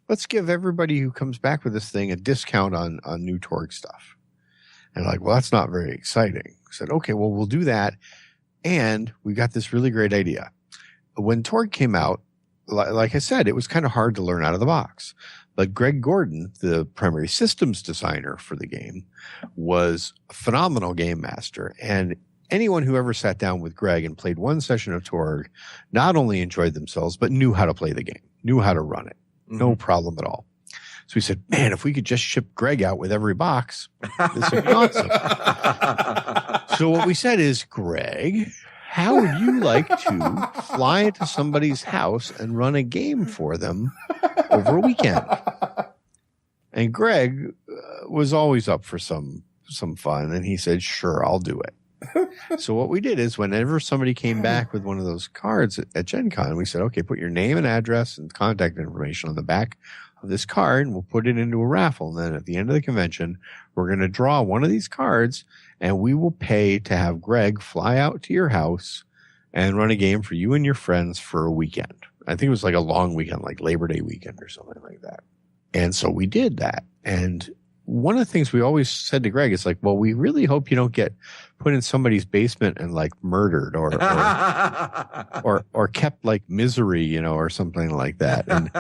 let's give everybody who comes back with this thing a discount on new Torg stuff. And like, well, that's not very exciting. I said, okay, well, we'll do that. And we got this really great idea. When Torg came out, like I said, it was kind of hard to learn out of the box. But Greg Gordon, the primary systems designer for the game, was a phenomenal game master. And anyone who ever sat down with Greg and played one session of Torg not only enjoyed themselves, but knew how to play the game, knew how to run it. No problem at all. So we said, man, if we could just ship Greg out with every box, this would be awesome. So what we said is, Greg, how would you like to fly to somebody's house and run a game for them over a weekend? And Greg was always up for some fun. And he said, sure, I'll do it. So what we did is whenever somebody came back with one of those cards at Gen Con, we said, okay, put your name and address and contact information on the back of this card, and we'll put it into a raffle. And then at the end of the convention, we're going to draw one of these cards, and we will pay to have Greg fly out to your house and run a game for you and your friends for a weekend. I think it was like a long weekend, like Labor Day weekend or something like that. And so we did that. And one of the things we always said to Greg is like, well, we really hope you don't get put in somebody's basement and like murdered or kept like misery, or something like that. And,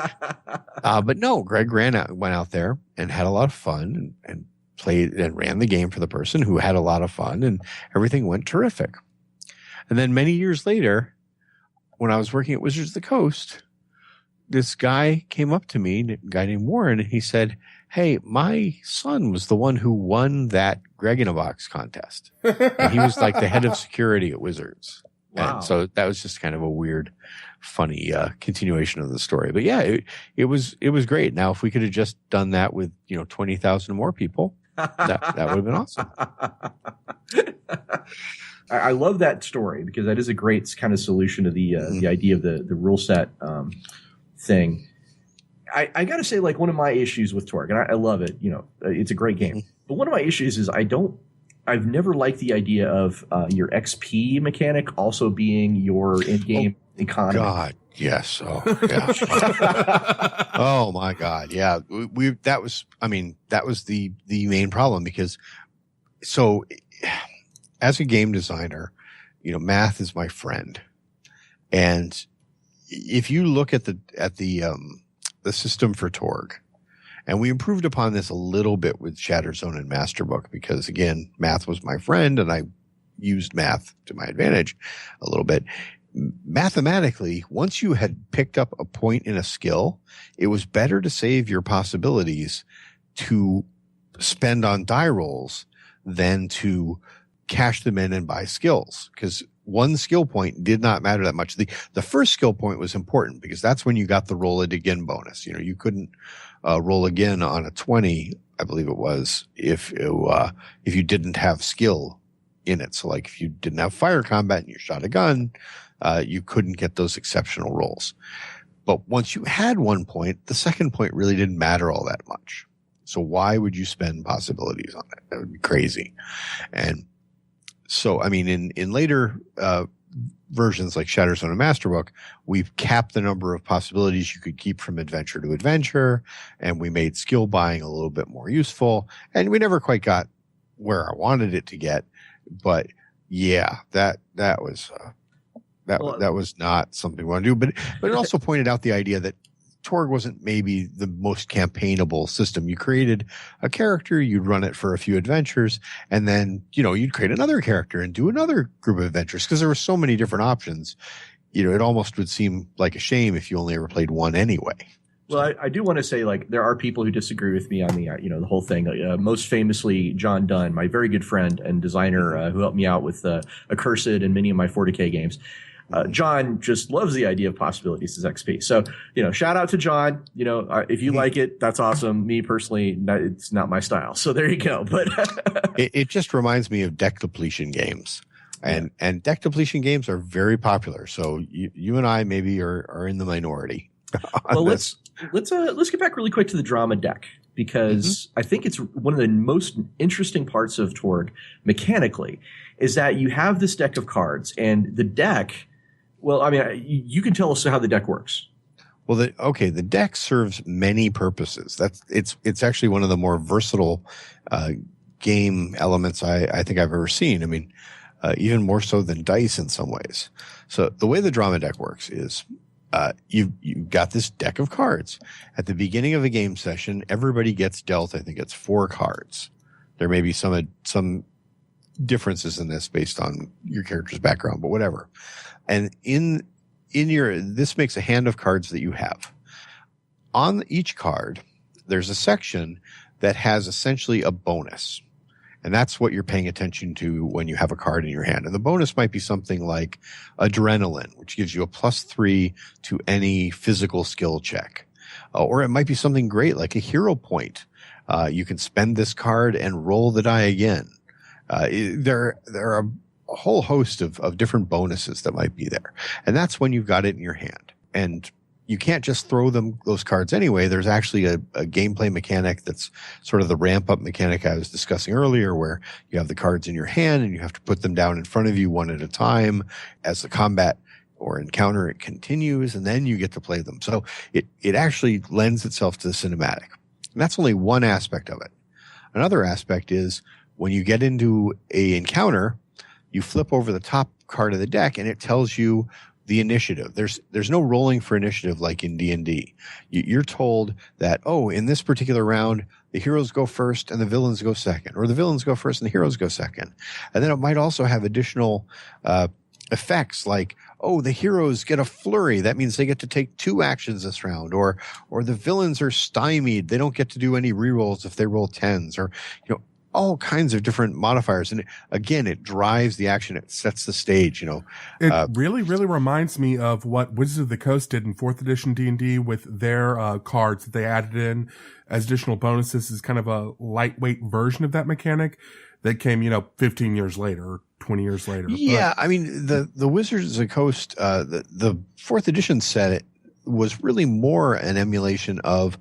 but no, Greg went out there and had a lot of fun and played and ran the game for the person who had a lot of fun, and everything went terrific. And then many years later, when I was working at Wizards of the Coast, this guy came up to me, a guy named Warren, and he said, hey, my son was the one who won that Greg in a Box contest. And he was like the head of security at Wizards. Wow. And so that was just kind of a weird, funny continuation of the story. But yeah, it was great. Now, if we could have just done that with 20,000 more people, that would have been awesome. I love that story because that is a great kind of solution to the idea of the rule set thing. I got to say, like, one of my issues with Torg, and I love it, it's a great game. But one of my issues is I've never liked the idea of your XP mechanic also being your in-game economy. God, yes. Oh, yeah. Oh my God. Yeah. That was the main problem because as a game designer, math is my friend. And if you look at the system for Torg, and we improved upon this a little bit with Shatterzone and Masterbook because, again, math was my friend and I used math to my advantage a little bit. Mathematically, once you had picked up a point in a skill, it was better to save your possibilities to spend on die rolls than to cash them in and buy skills, because one skill point did not matter that much. The first skill point was important because that's when you got the roll it again bonus. You couldn't roll again on a 20, I believe it was, if you didn't have skill in it. So like if you didn't have fire combat and you shot a gun, you couldn't get those exceptional rolls. But once you had 1 point, the second point really didn't matter all that much. So why would you spend possibilities on it? That would be crazy. And so, I mean, in later versions like Shatterzone and Masterbook, we've capped the number of possibilities you could keep from adventure to adventure, and we made skill buying a little bit more useful. And we never quite got where I wanted it to get, but yeah, that was not something we want to do. But it also pointed out the idea that Torg wasn't maybe the most campaignable system. You created a character, you'd run it for a few adventures, and then, you'd create another character and do another group of adventures because there were so many different options. It almost would seem like a shame if you only ever played one anyway. Well, I do want to say, like, there are people who disagree with me on the, the whole thing. Most famously, John Dunn, my very good friend and designer, who helped me out with Accursed and many of my 40K games. John just loves the idea of possibilities as XP. So, shout out to John. If you like it, that's awesome. Me personally, it's not my style. So there you go. But it just reminds me of deck depletion games. And deck depletion games are very popular. So you and I maybe are in the minority. Well, let's get back really quick to the drama deck, because I think it's one of the most interesting parts of Torg mechanically is that you have this deck of cards, and the deck. Well, I mean, you can tell us how the deck works. Well, the deck serves many purposes. It's actually one of the more versatile game elements I think I've ever seen. I mean, even more so than dice in some ways. So the way the drama deck works is you've got this deck of cards. At the beginning of a game session, everybody gets dealt, I think it's 4 cards. There may be some differences in this based on your character's background, but whatever. And this makes a hand of cards that you have. On each card, there's a section that has essentially a bonus. And that's what you're paying attention to when you have a card in your hand. And the bonus might be something like adrenaline, which gives you a +3 to any physical skill check. Or it might be something great like a hero point. You can spend this card and roll the die again. There are a whole host of different bonuses that might be there. And that's when you've got it in your hand. And you can't just throw those cards anyway. There's actually a gameplay mechanic that's sort of the ramp up mechanic I was discussing earlier, where you have the cards in your hand and you have to put them down in front of you one at a time as the combat or encounter it continues, and then you get to play them. So it actually lends itself to the cinematic. And that's only one aspect of it. Another aspect is when you get into a encounter, you flip over the top card of the deck and it tells you the initiative. There's no rolling for initiative like in D&D. You're told that, in this particular round, the heroes go first and the villains go second, or the villains go first and the heroes go second. And then it might also have additional effects like, the heroes get a flurry. That means they get to take 2 actions this round, or the villains are stymied. They don't get to do any rerolls if they roll 10s, or, all kinds of different modifiers. And again, it drives the action. It sets the stage, It really, really reminds me of what Wizards of the Coast did in 4th edition D&D with their cards that they added in as additional bonuses, as kind of a lightweight version of that mechanic that came, 15 years later or 20 years later. Yeah. I mean, the Wizards of the Coast, the 4th edition set was really more an emulation of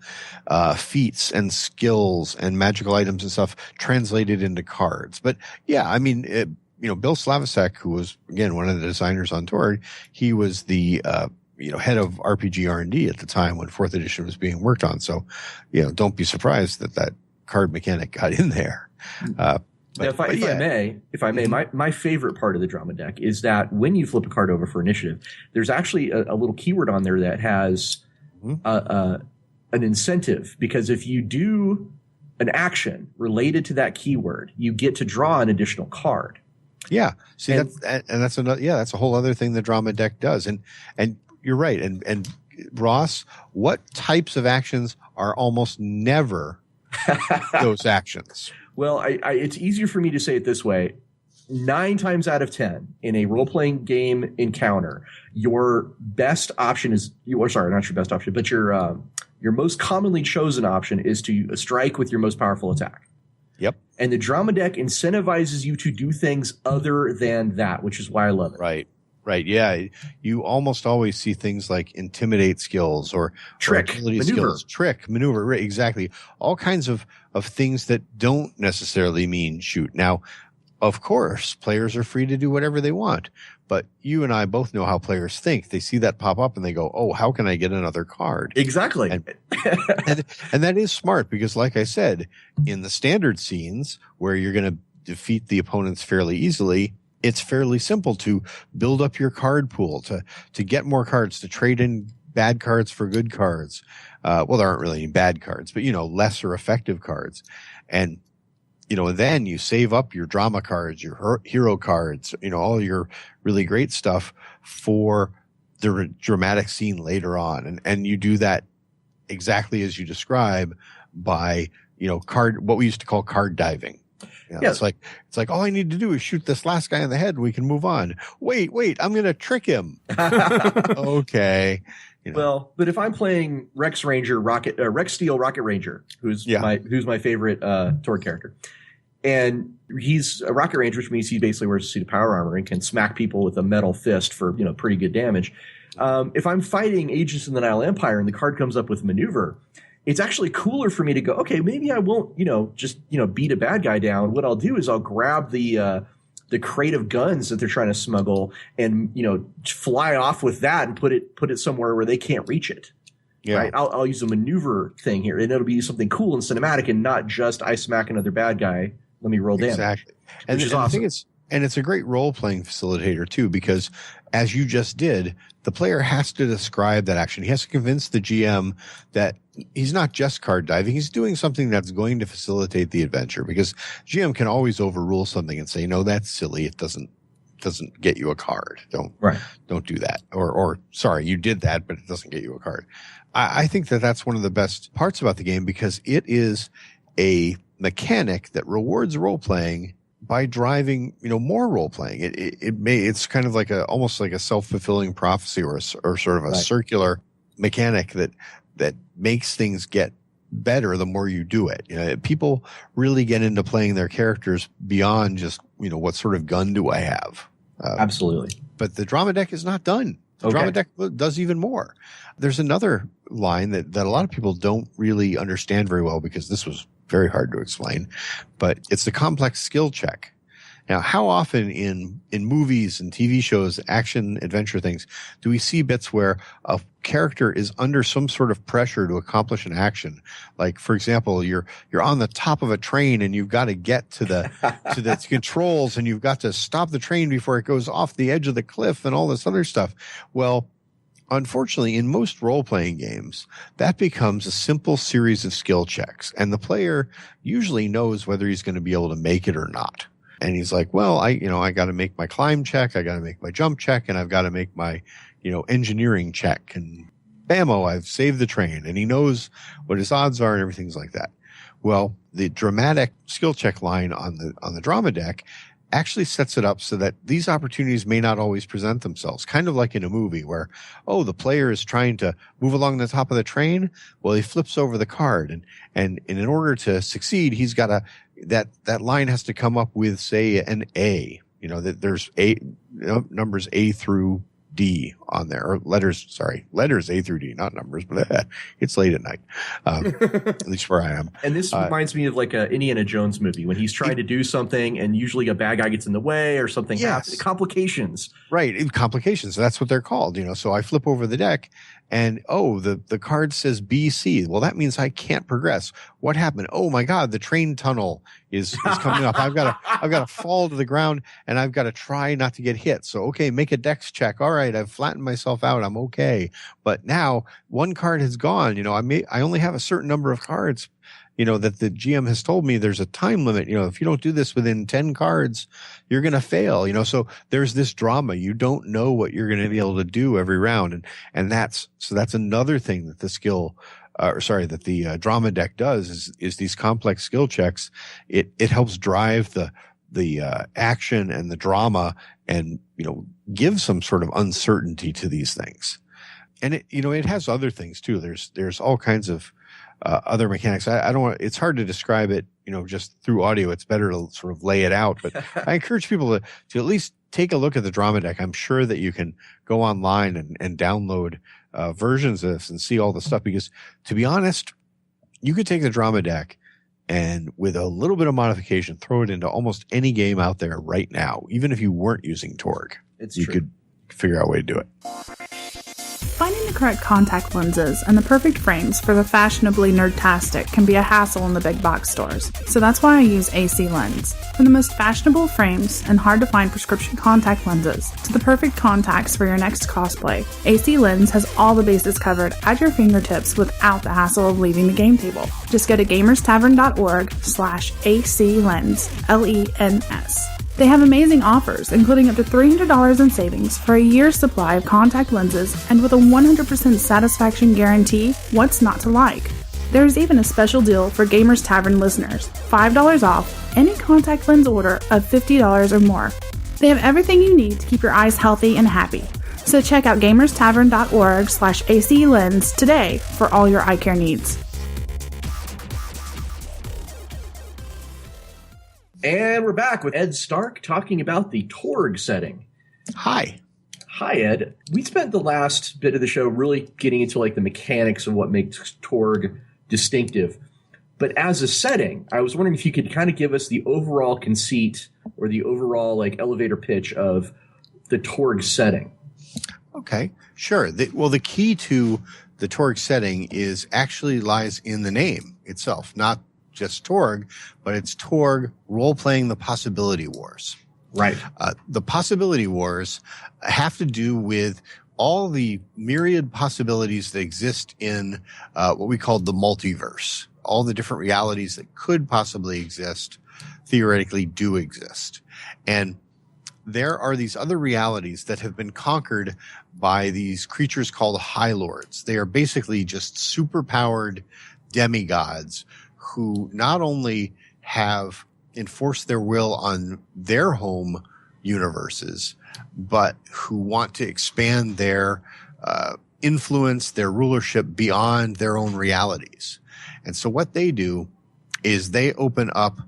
feats and skills and magical items and stuff translated into cards. But yeah, I mean, Bill Slavacek, who was again one of the designers on Torg, he was the head of RPG R&D at the time when 4th edition was being worked on. So, don't be surprised that card mechanic got in there. If I may, my favorite part of the drama deck is that when you flip a card over for initiative, there's actually a little keyword on there that has an incentive, because if you do an action related to that keyword, you get to draw an additional card. Yeah. See, that's another, that's a whole other thing the drama deck does. And you're right. And Ross, what types of actions are almost never those actions? Well, it's easier for me to say it this way. 9 times out of 10 in a role-playing game encounter, your best option is – sorry, not your best option, but your most commonly chosen option is to strike with your most powerful attack. Yep. And the drama deck incentivizes you to do things other than that, which is why I love it. Right. Yeah. You almost always see things like intimidate skills or trick, maneuver. Right. Exactly. All kinds of things that don't necessarily mean shoot. Now, of course, players are free to do whatever they want, but you and I both know how players think. They see that pop up and they go, "Oh, how can I get another card?" Exactly. And that is smart, because like I said, in the standard scenes where you're going to defeat the opponents fairly easily, it's fairly simple to build up your card pool, to get more cards, to trade in bad cards for good cards. Well, there aren't really any bad cards, but, lesser effective cards. And, then you save up your drama cards, your hero cards, all your really great stuff for the dramatic scene later on. And you do that exactly as you describe by, what we used to call card diving. It's like, all I need to do is shoot this last guy in the head and we can move on. Wait, I'm going to trick him. Okay. Well, but if I'm playing Rex Steel Rocket Ranger, who's my favorite Torg character, and he's a Rocket Ranger, which means he basically wears a suit of power armor and can smack people with a metal fist for pretty good damage. If I'm fighting agents in the Nile Empire and the card comes up with maneuver, it's actually cooler for me to go, okay, maybe I won't, just beat a bad guy down. What I'll do is I'll grab the crate of guns that they're trying to smuggle and fly off with that and put it somewhere where they can't reach it. Yeah. Right? I'll use a maneuver thing here, and it'll be something cool and cinematic, and not just I smack another bad guy. Let me roll damage. Exactly, which is awesome. It's a great role playing facilitator too, because as you just did, the player has to describe that action. He has to convince the GM that he's not just card diving. He's doing something that's going to facilitate the adventure, because GM can always overrule something and say, no, that's silly. It doesn't get you a card. Don't do that. Or sorry, you did that, but it doesn't get you a card. I think that's one of the best parts about the game, because it is a mechanic that rewards role playing by driving, more role playing. It's kind of like almost like a self-fulfilling prophecy or sort of a circular mechanic that makes things get better the more you do it. People really get into playing their characters beyond just, what sort of gun do I have? Absolutely. But the drama deck is not done. The drama deck does even more. There's another line that a lot of people don't really understand very well, because this was very hard to explain, but it's the complex skill check. Now, how often in movies and TV shows, action adventure things, do we see bits where a character is under some sort of pressure to accomplish an action? Like, for example, you're on the top of a train and you've got to get to the controls, and you've got to stop the train before it goes off the edge of the cliff and all this other stuff. Well, unfortunately, in most role-playing games, that becomes a simple series of skill checks, and the player usually knows whether he's going to be able to make it or not. And he's like, well, I got to make my climb check, I got to make my jump check, and I've got to make my, engineering check, and bammo, I've saved the train. And he knows what his odds are and everything's like that. Well, the dramatic skill check line on the drama deck actually sets it up so that these opportunities may not always present themselves. Kind of like in a movie where, the player is trying to move along the top of the train. Well, he flips over the card, and in order to succeed, he's got that line has to come up with, say, an A. That there's numbers A through D on there, or letters A through D, not numbers, but it's late at night, at least where I am. And this reminds me of like a Indiana Jones movie when he's trying to do something and usually a bad guy gets in the way or something happens. Complications. Right. Complications. That's what they're called, So I flip over the deck and, the card says BC. Well, that means I can't progress. What happened? Oh my God, the train tunnel is coming up. I've got to fall to the ground, and I've got to try not to get hit. So, okay, make a dex check. All right, I've flattened myself out. I'm okay. But now one card has gone. I only have a certain number of cards, that the GM has told me there's a time limit. If you don't do this within 10 cards, you're going to fail, So there's this drama. You don't know what you're going to be able to do every round. And that's another thing that that the drama deck does is these complex skill checks. It helps drive the action and the drama, and, give some sort of uncertainty to these things. And it has other things too. There's all kinds of other mechanics. I don't want, it's hard to describe it, just through audio. It's better to sort of lay it out, but I encourage people to at least take a look at the drama deck. I'm sure that you can go online and download versions of this and see all the stuff, because to be honest, you could take the drama deck and with a little bit of modification, throw it into almost any game out there right now, even if you weren't using Torg. You could figure out a way to do it. Finding the correct contact lenses and the perfect frames for the fashionably nerdtastic can be a hassle in the big box stores, so that's why I use AC Lens. From the most fashionable frames and hard-to-find prescription contact lenses to the perfect contacts for your next cosplay, AC Lens has all the bases covered at your fingertips without the hassle of leaving the game table. Just go to gamerstavern.org/AC Lens, LENS. They have amazing offers, including up to $300 in savings for a year's supply of contact lenses, and with a 100% satisfaction guarantee, what's not to like? There is even a special deal for Gamers Tavern listeners, $5 off any contact lens order of $50 or more. They have everything you need to keep your eyes healthy and happy. So check out gamerstavern.org/AC Lens today for all your eye care needs. And we're back with Ed Stark talking about the Torg setting. Hi. Hi, Ed. We spent the last bit of the show really getting into like the mechanics of what makes Torg distinctive. But as a setting, I was wondering if you could kind of give us the overall conceit or the overall like elevator pitch of the Torg setting. Okay, sure. The key to the Torg setting is actually lies in the name itself, not just Torg, but it's Torg Role-Playing the Possibility Wars. Right. The Possibility Wars have to do with all the myriad possibilities that exist in what we call the multiverse. All the different realities that could possibly exist, theoretically do exist. And there are these other realities that have been conquered by these creatures called High Lords. They are basically just superpowered demigods who not only have enforced their will on their home universes, but who want to expand their influence, their rulership beyond their own realities. And so what they do is they open up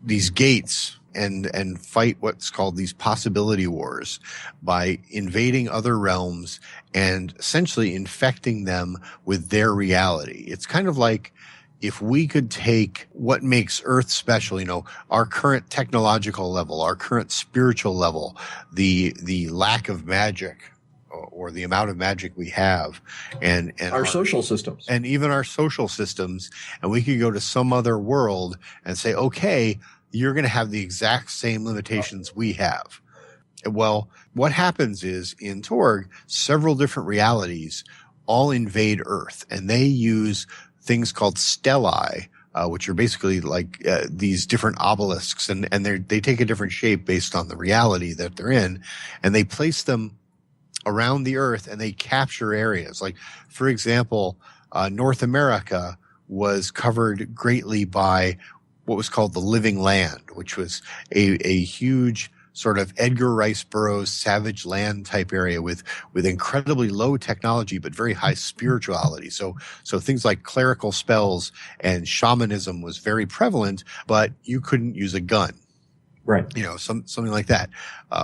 these gates and fight what's called these possibility wars by invading other realms and essentially infecting them with their reality. It's kind of like if we could take what makes Earth special, our current technological level, our current spiritual level, the lack of magic or the amount of magic we have and our social systems and even our social systems. And we could go to some other world and say, okay, you're going to have the exact same limitations we have. Well, what happens is in Torg, several different realities all invade Earth, and they use things called stellae, which are basically like these different obelisks, and they take a different shape based on the reality that they're in, and they place them around the Earth, and they capture areas. Like, for example, North America was covered greatly by what was called the Living Land, which was a huge sort of Edgar Rice Burroughs savage land type area with incredibly low technology but very high spirituality. So things like clerical spells and shamanism was very prevalent, but you couldn't use a gun. Right. Something like that.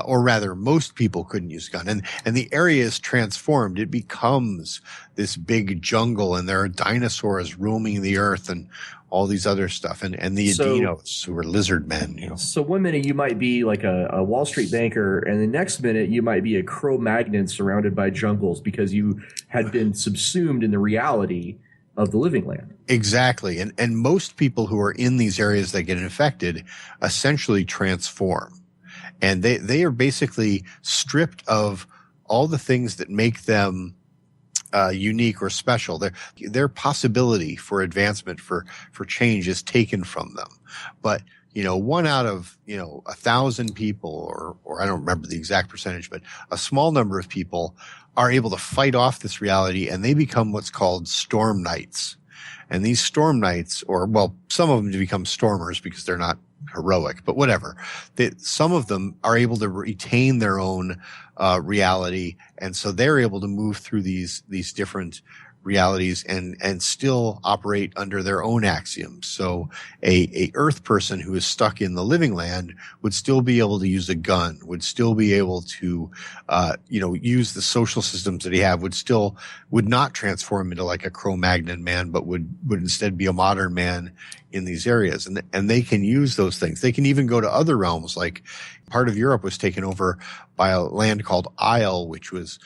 Or rather, most people couldn't use a gun. And the area is transformed. It becomes this big jungle, and there are dinosaurs roaming the earth and all these other stuff. And the Adinos, who were lizard men, So one minute you might be like a Wall Street banker, and the next minute you might be a Cro-Magnon surrounded by jungles because you had been subsumed in the reality of the Living Land. Exactly. And most people who are in these areas that get infected essentially transform. And they are basically stripped of all the things that make them unique or special. Their possibility for advancement, for change is taken from them. But, one out of, 1,000 people, or I don't remember the exact percentage, but a small number of people are able to fight off this reality, and they become what's called storm knights. And these storm knights, some of them become stormers because they're not heroic, but whatever. Some of them are able to retain their own reality, and so they're able to move through these different realities and still operate under their own axioms. So a Earth person who is stuck in the Living Land would still be able to use a gun, would still be able to use the social systems that he have, would not transform into like a Cro-Magnon man, but would instead be a modern man in these areas. And they can use those things. They can even go to other realms. Like part of Europe was taken over by a land called Isle, which was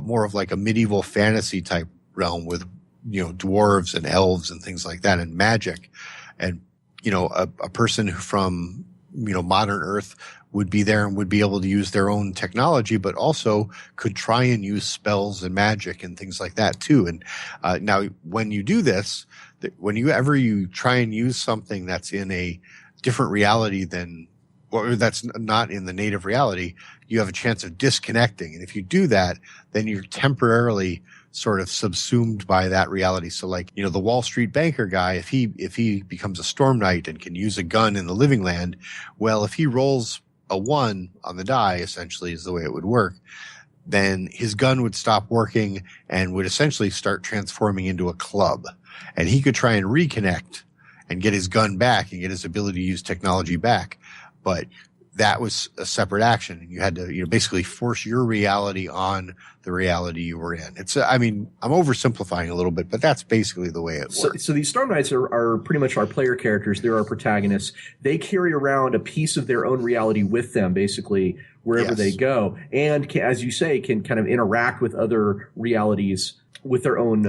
more of like a medieval fantasy type realm with, dwarves and elves and things like that and magic. And, a person from, modern Earth would be there and would be able to use their own technology, but also could try and use spells and magic and things like that too. And now when you do this, whenever you try and use something that's in a different reality than or that's not in the native reality, you have a chance of disconnecting. And if you do that, then you're temporarily sort of subsumed by that reality. So like, you know, the Wall Street banker guy, if he becomes a Storm Knight and can use a gun in the living land, well, if he rolls a 1 on the die, essentially is the way it would work, then his gun would stop working and would essentially start transforming into a club. And he could try and reconnect and get his gun back and get his ability to use technology back. But that was a separate action. You had to, you know, basically force your reality on the reality you were in. It's, I mean, I'm oversimplifying a little bit, but that's basically the way it works. So these Storm Knights are pretty much our player characters. They're our protagonists. They carry around a piece of their own reality with them, basically, wherever they go. And as you say, can kind of interact with other realities with their own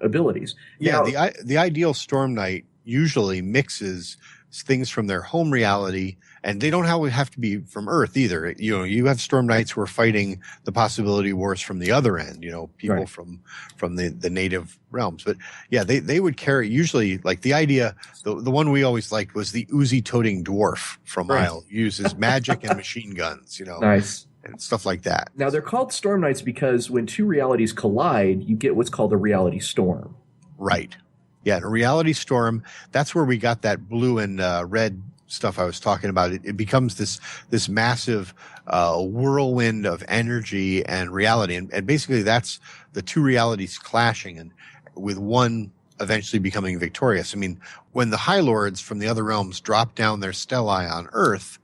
abilities. Yeah, now, the ideal Storm Knight usually mixes things from their home reality, and they don't have to be from Earth either. You know, you have Storm Knights who are fighting the possibility wars from the other end, you know, people from the native realms. But yeah, they would carry usually, like, the idea, the one we always liked was the Uzi-toting dwarf from Isle, uses magic and machine guns, you know. Nice. And stuff like that. Now, they're called Storm Knights because when two realities collide, you get what's called a reality storm. Right. Yeah, a reality storm, that's where we got that blue and red stuff I was talking about. It becomes this massive whirlwind of energy and reality. And basically that's the two realities clashing, and with one eventually becoming victorious. I mean, when the High Lords from the other realms dropped down their stellae on Earth,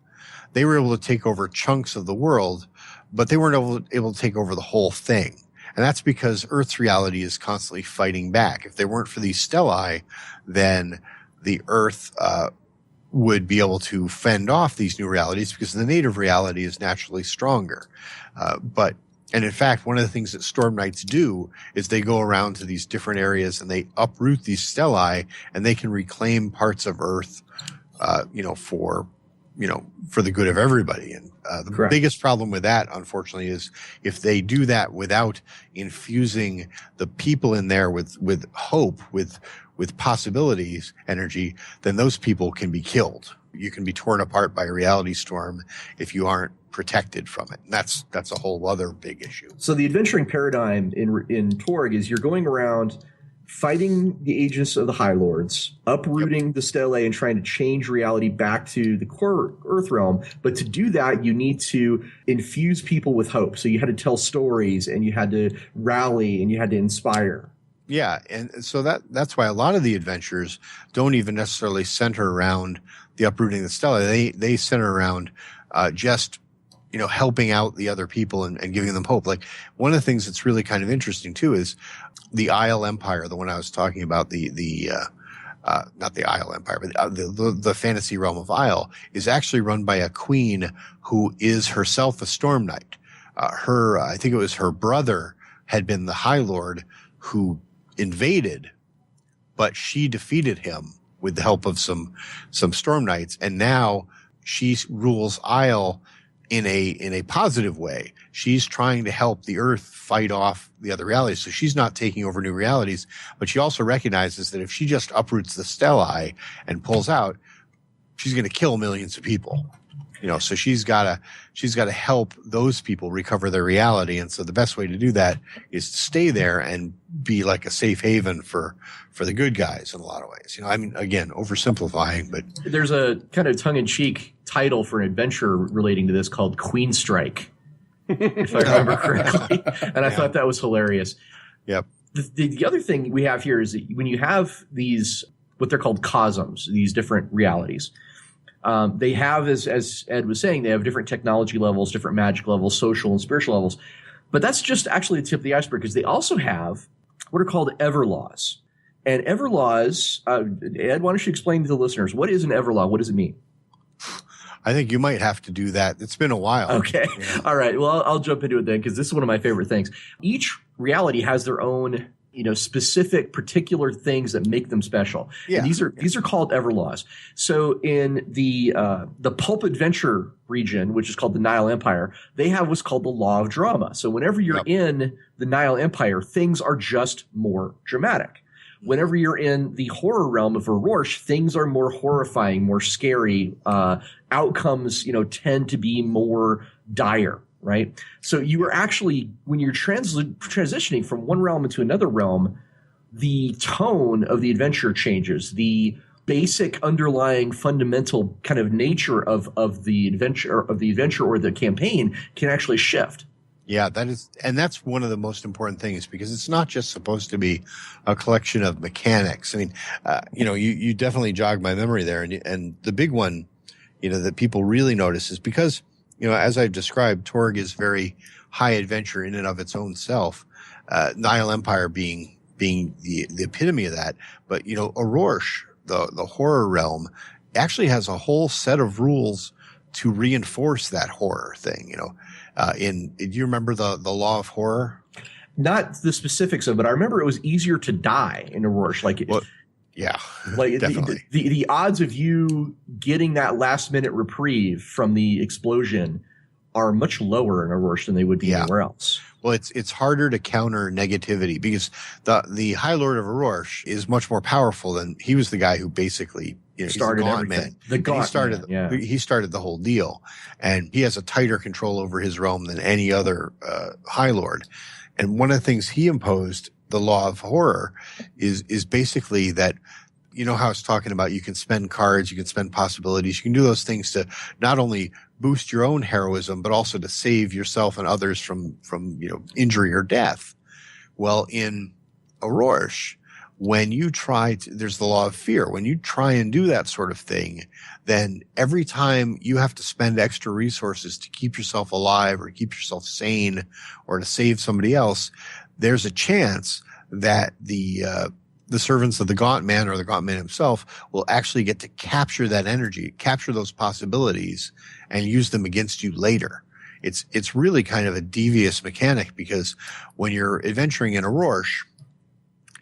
they were able to take over chunks of the world, but they weren't able to take over the whole thing. And that's because Earth's reality is constantly fighting back. If they weren't for these stellae, then the Earth would be able to fend off these new realities because the native reality is naturally stronger. And in fact, one of the things that Storm Knights do is they go around to these different areas and they uproot these stellae, and they can reclaim parts of Earth, for the good of everybody. And the biggest problem with that, unfortunately, is if they do that without infusing the people in there with hope, with possibilities, energy, then those people can be killed. You can be torn apart by a reality storm if you aren't protected from it. And that's a whole other big issue. So the adventuring paradigm in Torg is you're going around fighting the agents of the High Lords, uprooting the stellae and trying to change reality back to the core Earth realm. But to do that, you need to infuse people with hope. So you had to tell stories, and you had to rally, and you had to inspire. Yeah, and so that's why a lot of the adventures don't even necessarily center around the uprooting the stellae. They center around just helping out the other people and giving them hope. Like, one of the things that's really kind of interesting too is the Isle Empire, the one I was talking about, not the Isle Empire, but the fantasy realm of Isle is actually run by a queen who is herself a Storm Knight. I think it was her brother had been the High Lord who invaded, but she defeated him with the help of some Storm Knights, and now she rules Isle in a positive way. She's trying to help the Earth fight off the other realities. So she's not taking over new realities, but she also recognizes that if she just uproots the stellae and pulls out, she's going to kill millions of people. So she's got to help those people recover their reality. And so the best way to do that is to stay there and be like a safe haven for the good guys in a lot of ways. I mean, again, oversimplifying, but there's a kind of tongue-in-cheek title for an adventure relating to this called Queen Strike, if I remember correctly. And I thought that was hilarious. Yep. The other thing we have here is that when you have these, what they're called cosms, these different realities, they have, as Ed was saying, they have different technology levels, different magic levels, social and spiritual levels. But that's just actually the tip of the iceberg, because they also have what are called everlaws. And everlaws, Ed, why don't you explain to the listeners, what is an everlaw? What does it mean? I think you might have to do that. It's been a while. Okay. Yeah. All right. Well, I'll jump into it then, because this is one of my favorite things. Each reality has their own specific particular things that make them special. Yeah. And these are called everlaws. So in the pulp adventure region, which is called the Nile Empire, they have what's called the law of drama. So whenever you're in the Nile Empire, things are just more dramatic. whenever you're in the horror realm of Aurorsch, things are more horrifying, more scary. Outcomes, tend to be more dire, right? So you are actually, when you're transitioning from one realm into another realm, the tone of the adventure changes. The basic underlying fundamental kind of nature of the adventure or the campaign can actually shift. Yeah, that's one of the most important things, because it's not just supposed to be a collection of mechanics. I mean, you definitely jogged my memory there, and the big one, that people really notice is because, as I've described, Torg is very high adventure in and of its own self. Nile Empire being the epitome of that, but Aurorsch, the horror realm, actually has a whole set of rules to reinforce that horror thing. Do you remember the law of horror? Not the specifics of it. I remember it was easier to die in Aurorsch. Yeah, like definitely. The odds of you getting that last minute reprieve from the explosion are much lower in Aurorsch than they would be anywhere else. Well, it's harder to counter negativity, because the High Lord of Aurorsch is much more powerful than he was. The guy who basically started everything. He started the whole deal, and he has a tighter control over his realm than any other High Lord. And one of the things he imposed, the law of horror, is basically that, how it's talking about, you can spend cards, you can spend possibilities, you can do those things to not only boost your own heroism, but also to save yourself and others from injury or death. Well, in Aurorsch, when you there's the law of fear. When you try and do that sort of thing, then every time you have to spend extra resources to keep yourself alive or keep yourself sane or to save somebody else, there's a chance that the servants of the Gaunt Man or the Gaunt Man himself will actually get to capture that energy, capture those possibilities, and use them against you later. It's really kind of a devious mechanic, because when you're adventuring in Aurorsch,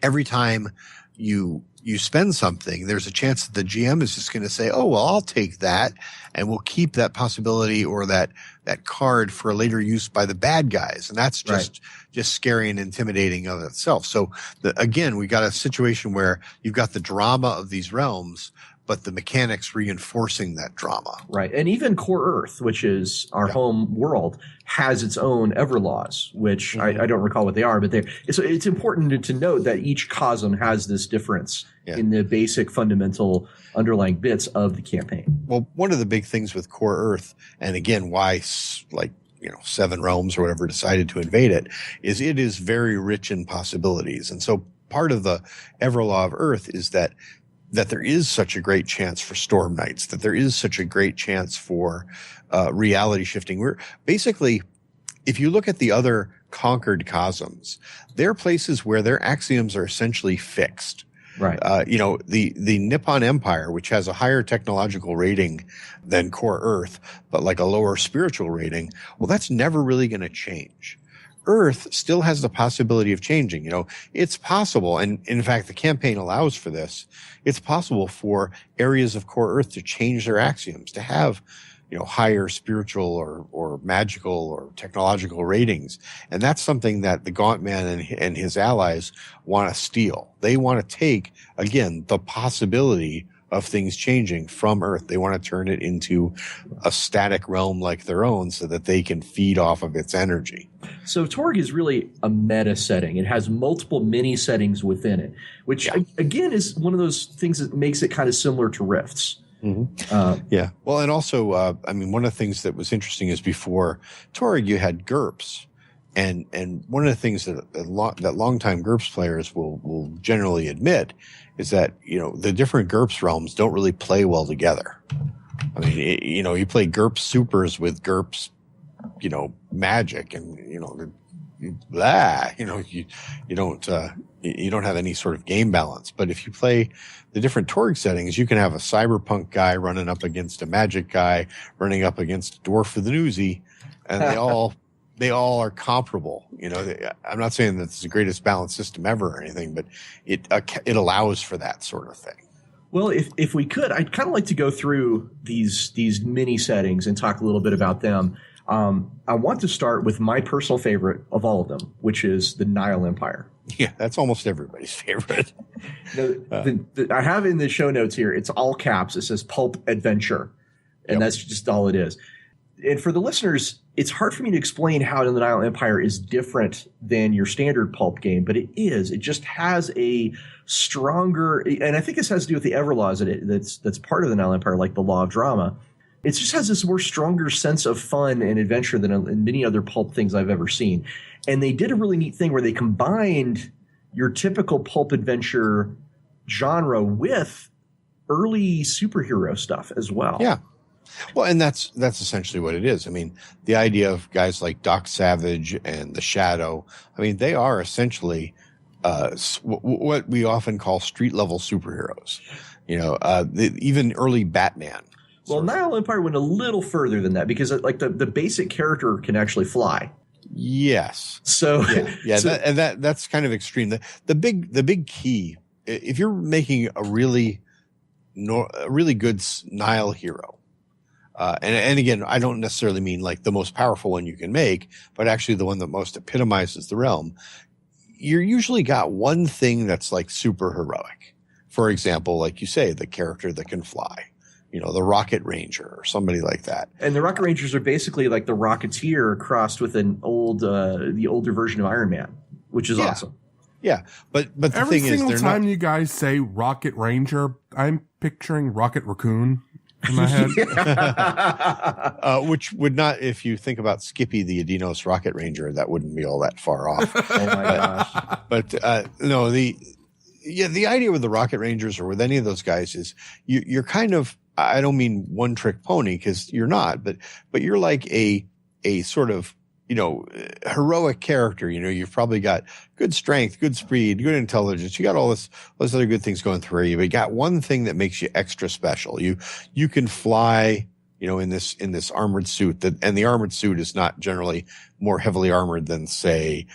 every time you spend something, there's a chance that the GM is just going to say, oh, well, I'll take that, and we'll keep that possibility or that card for later use by the bad guys. And that's just scary and intimidating of itself. So again, we got a situation where you've got the drama of these realms, but the mechanics reinforcing that drama. Right. And even Core Earth, which is our home world, has its own Everlaws, which I don't recall what they are, but it's important to note that each cosm has this difference in the basic fundamental underlying bits of the campaign. Well, one of the big things with Core Earth, and again, why 7 realms or whatever decided to invade it is very rich in possibilities. And so part of the Everlaw of Earth is that there is such a great chance for storm nights, that there is such a great chance for reality shifting. We're basically, if you look at the other conquered cosms, they're places where their axioms are essentially fixed. Right. The Nippon Empire, which has a higher technological rating than Core Earth, but like a lower spiritual rating, well, that's never really going to change. Earth still has the possibility of changing. It's possible, and in fact, the campaign allows for this. It's possible for areas of Core Earth to change their axioms, to have, higher spiritual or magical or technological ratings. And that's something that the Gaunt Man and his allies want to steal. They want to take, again, the possibility of things changing from Earth. They want to turn it into a static realm like their own so that they can feed off of its energy. So Torg is really a meta setting. It has multiple mini settings within it, which again is one of those things that makes it kind of similar to Rifts. Mm-hmm. Well, and also, one of the things that was interesting is before Torg, you had GURPS. And one of the things that longtime GURPS players will generally admit is that, the different GURPS realms don't really play well together. I mean, you play GURPS supers with GURPS, magic, and, you don't have any sort of game balance. But if you play the different Torg settings, you can have a cyberpunk guy running up against a magic guy, running up against a dwarf with an Uzi, and they all are comparable. I'm not saying that it's the greatest balanced system ever or anything, but it allows for that sort of thing. Well, if we could, I'd kind of like to go through these mini settings and talk a little bit about them. I want to start with my personal favorite of all of them, which is the Nile Empire. Yeah, that's almost everybody's favorite. I have in the show notes here, it's all caps. It says Pulp Adventure, and that's just all it is. And for the listeners, it's hard for me to explain how the Nile Empire is different than your standard Pulp game, but it is. It just has a stronger, and I think this has to do with the Everlaws that's part of the Nile Empire, like the Law of Drama. It just has this more stronger sense of fun and adventure than in many other pulp things I've ever seen. And they did a really neat thing where they combined your typical pulp adventure genre with early superhero stuff as well. Yeah. Well, and that's essentially what it is. I mean, the idea of guys like Doc Savage and the Shadow, I mean, they are essentially what we often call street level superheroes. Even early Batman. Well, Nile Empire went a little further than that because like the basic character can actually fly. Yes. So that's kind of extreme. The big key, if you're making a really good Nile hero, and again, I don't necessarily mean like the most powerful one you can make, but actually the one that most epitomizes the realm. You're usually got one thing that's like super heroic. For example, like you say, the character that can fly. The Rocket Ranger or somebody like that. And the Rocket Rangers are basically like the Rocketeer crossed with the older version of Iron Man, which is awesome. Yeah, but the every thing is, single time you guys say Rocket Ranger, I'm picturing Rocket Raccoon in my head. Which would not, if you think about Skippy the Adinos Rocket Ranger, that wouldn't be all that far off. Oh my gosh! But no, the idea with the Rocket Rangers or with any of those guys is you're kind of, I don't mean one trick pony because you're not, but you're like a sort of, heroic character. You've probably got good strength, good speed, good intelligence. You got all those other good things going through you, but you got one thing that makes you extra special. You can fly, in this armored suit and the armored suit is not generally more heavily armored than say,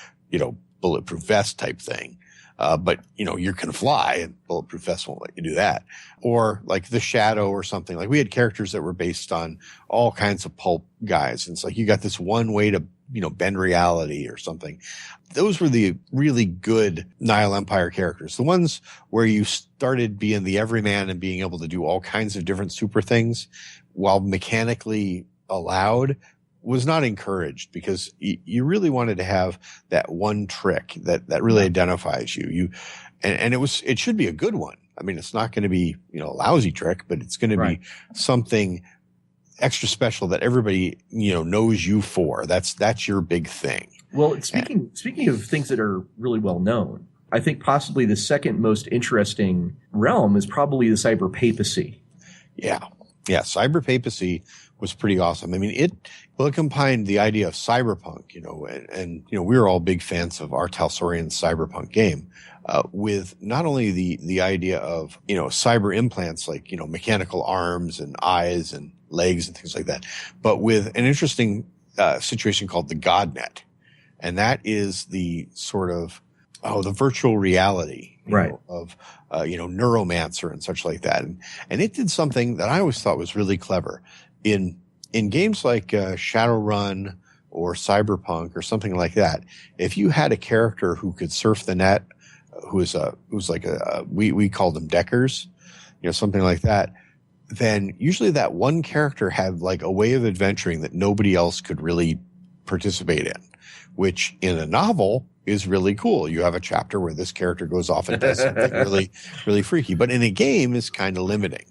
bulletproof vest type thing. But you can fly and bulletproof vest won't let you do that. Or like the Shadow or something. Like we had characters that were based on all kinds of pulp guys. And it's like you got this one way to, bend reality or something. Those were the really good Nile Empire characters. The ones where you started being the everyman and being able to do all kinds of different super things while mechanically allowed was not encouraged because you really wanted to have that one trick that really identifies you. And it should be a good one. I mean, it's not going to be, a lousy trick, but it's going to be something extra special that everybody, knows you for. That's your big thing. Well, speaking of things that are really well known, I think possibly the second most interesting realm is probably the cyber papacy. Yeah. Cyber papacy was pretty awesome. I mean, it combined the idea of cyberpunk, and we were all big fans of R. Talsorian's cyberpunk game, with not only the idea of, cyber implants like, mechanical arms and eyes and legs and things like that, but with an interesting, situation called the GodNet. And that is the sort of, the virtual reality, of, Neuromancer and such like that. And it did something that I always thought was really clever. In games like Shadowrun or Cyberpunk or something like that, if you had a character who could surf the net, who's like we called them deckers, something like that, then usually that one character had like a way of adventuring that nobody else could really participate in, which in a novel is really cool. You have a chapter where this character goes off and does something really, really freaky, but in a game is kind of limiting.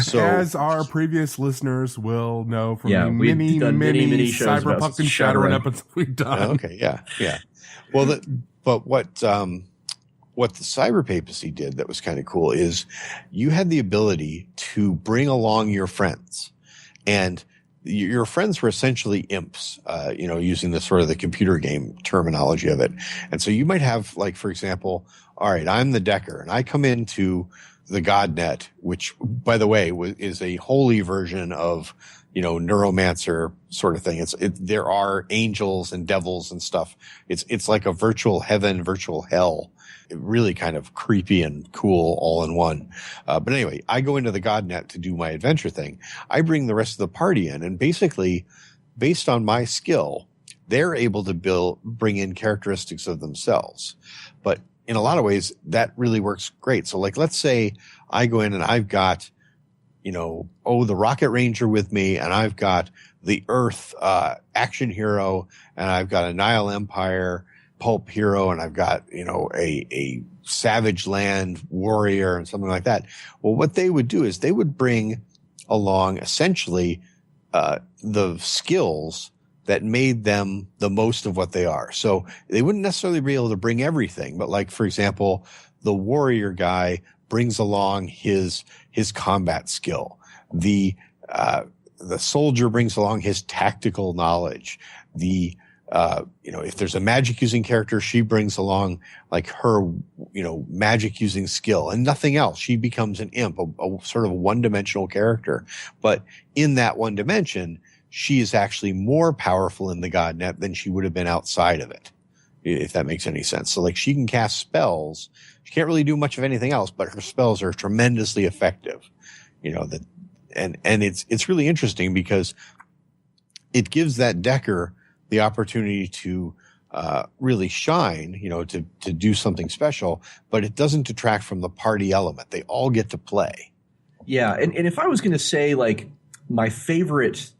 So, as our previous listeners will know from the many Cyberpunk and Shadowrun episodes we've done. Okay, yeah. Well, but what the cyber papacy did that was kind of cool is you had the ability to bring along your friends, and your friends were essentially imps, using the sort of the computer game terminology of it. And so you might have, like, for example, all right, I'm the Decker and I come into the GodNet, which, by the way, is a holy version of, Neuromancer sort of thing. There are angels and devils and stuff. It's like a virtual heaven, virtual hell. Really kind of creepy and cool all in one. But anyway, I go into the GodNet to do my adventure thing. I bring the rest of the party in, and basically based on my skill, they're able to bring in characteristics of themselves. But in a lot of ways, that really works great. So like, let's say I go in and I've got, the Rocket Ranger with me, and I've got the Earth action hero, and I've got a Nile Empire pulp hero, and I've got, a Savage Land warrior and something like that. Well, what they would do is they would bring along essentially the skills that made them the most of what they are. So they wouldn't necessarily be able to bring everything, but like, for example, the warrior guy brings along his combat skill. The soldier brings along his tactical knowledge. If there's a magic using character, she brings along like her, magic using skill and nothing else. She becomes an imp, a sort of one-dimensional character. But in that one dimension, she is actually more powerful in the GodNet than she would have been outside of it, if that makes any sense. So like, she can cast spells. She can't really do much of anything else, but her spells are tremendously effective. And it's really interesting because it gives that Decker the opportunity to really shine, to do something special, but it doesn't detract from the party element. They all get to play. Yeah, and if I was going to say, like, my favorite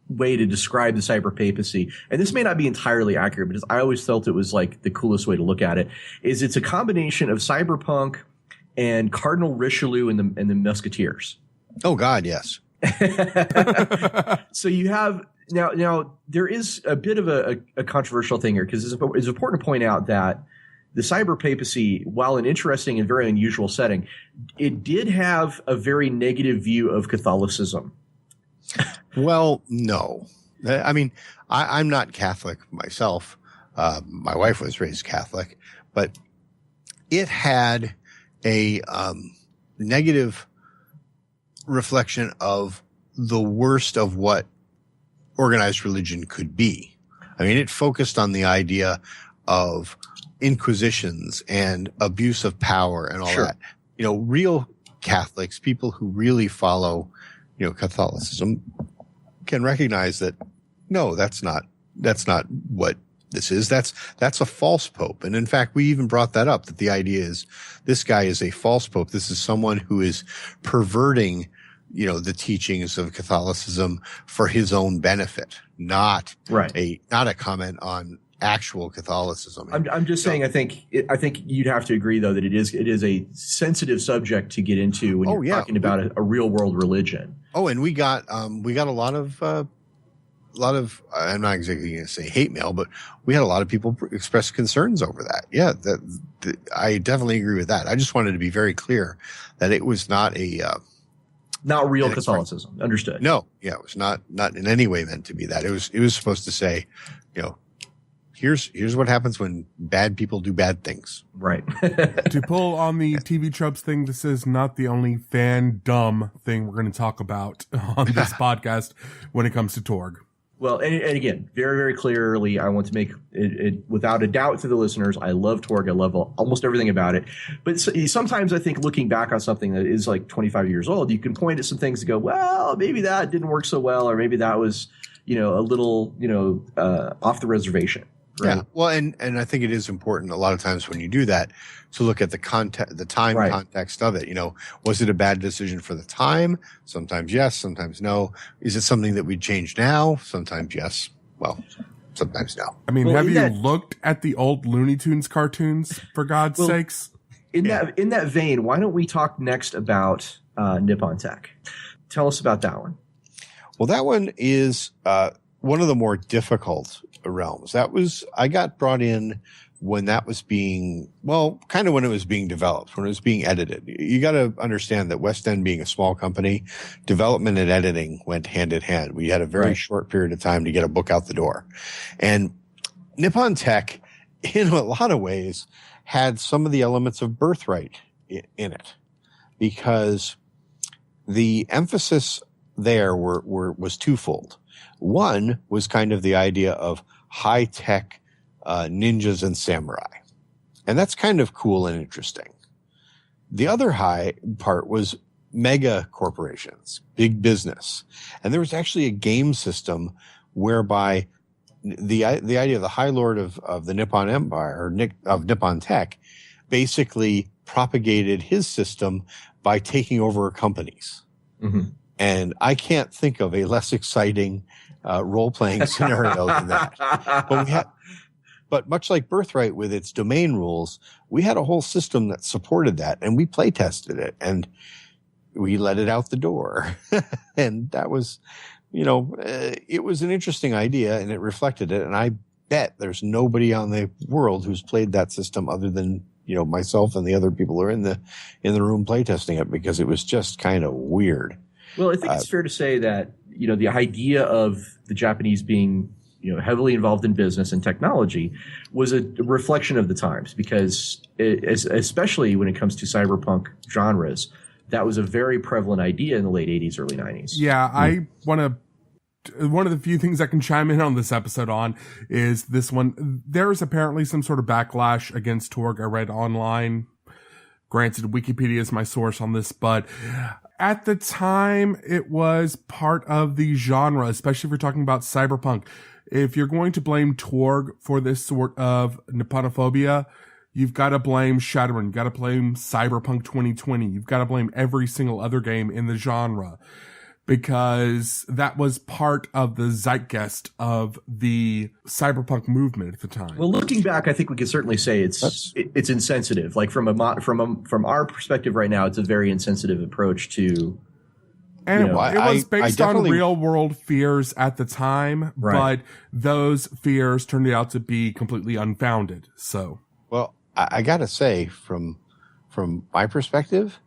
way to describe the cyber papacy, and this may not be entirely accurate, but I always felt it was, like, the coolest way to look at it, is it's a combination of cyberpunk and Cardinal Richelieu and the Musketeers. Oh, God, yes. So you have now there is a bit of a controversial thing here, because it's important to point out that the cyber papacy, while an interesting and very unusual setting, it did have a very negative view of Catholicism. Well, no. I mean, I'm not Catholic myself. My wife was raised Catholic, but it had a negative reflection of the worst of what organized religion could be. I mean, it focused on the idea of inquisitions and abuse of power and all that. Real Catholics, people who really follow, Catholicism, can recognize that no, that's not what this is. That's a false pope. And in fact, we even brought that up, that the idea is this guy is a false pope. This is someone who is perverting, the teachings of Catholicism for his own benefit, not a comment on actual Catholicism. I'm just saying, I think you'd have to agree, though, that it is a sensitive subject to get into when you're talking about a real world religion. Oh, and we got a lot of I'm not exactly going to say hate mail, but we had a lot of people express concerns over that. Yeah, I definitely agree with that. I just wanted to be very clear that it was not not real Catholicism. Understood. No, yeah, it was not in any way meant to be that. It was supposed to say, here's what happens when bad people do bad things. Right. To pull on the TV tropes thing, this is not the only fandom thing we're going to talk about on this podcast when it comes to Torg. Well, and again, very, very clearly, I want to make it without a doubt to the listeners, I love Torg. I love almost everything about it. But sometimes I think looking back on something that is like 25 years old, you can point at some things and go, well, maybe that didn't work so well, or maybe that was, a little, off the reservation. Right? Yeah. Well, and I think it is important a lot of times when you do that to look at the context of it. Was it a bad decision for the time? Sometimes yes, sometimes no. Is it something that we'd change now? Sometimes yes. Well, sometimes no. I mean, have you looked at the old Looney Tunes cartoons, for God's sakes? In that vein, why don't we talk next about Nippon Tech? Tell us about that one. Well, that one is one of the more difficult realms. I got brought in when that was when it was being developed, when it was being edited. You got to understand that West End being a small company, development and editing went hand in hand. We had a very short period of time to get a book out the door. And Nippon Tech, in a lot of ways, had some of the elements of Birthright in it, because the emphasis there was twofold. One was kind of the idea of high-tech ninjas and samurai. And that's kind of cool and interesting. The other high part was mega corporations, big business. And there was actually a game system whereby the idea of the High Lord of the Nippon Empire, or of Nippon Tech, basically propagated his system by taking over companies. Mm-hmm. And I can't think of a less exciting role-playing scenario than that. But much like Birthright with its domain rules, we had a whole system that supported that, and we play tested it, and we let it out the door. And that was, it was an interesting idea, and it reflected it. And I bet there's nobody on the world who's played that system other than, myself and the other people who are in the room playtesting it, because it was just kind of weird. Well, I think it's fair to say that, the idea of the Japanese being, heavily involved in business and technology was a reflection of the times, because especially when it comes to cyberpunk genres, that was a very prevalent idea in the late 80s, early 90s. Yeah, I want to. One of the few things I can chime in on this episode on is this one. There is apparently some sort of backlash against Torg. I read online. Granted, Wikipedia is my source on this, but at the time, it was part of the genre, especially if you're talking about cyberpunk. If you're going to blame Torg for this sort of Nipponophobia, you've got to blame Shadowrun. You've got to blame Cyberpunk 2020. You've got to blame every single other game in the genre, because that was part of the zeitgeist of the cyberpunk movement at the time. Well, looking back, I think we can certainly say it's insensitive. Like from our perspective right now, it's a very insensitive approach to. And it was based on real world fears at the time, right. But those fears turned out to be completely unfounded. So, well, I gotta say, from my perspective,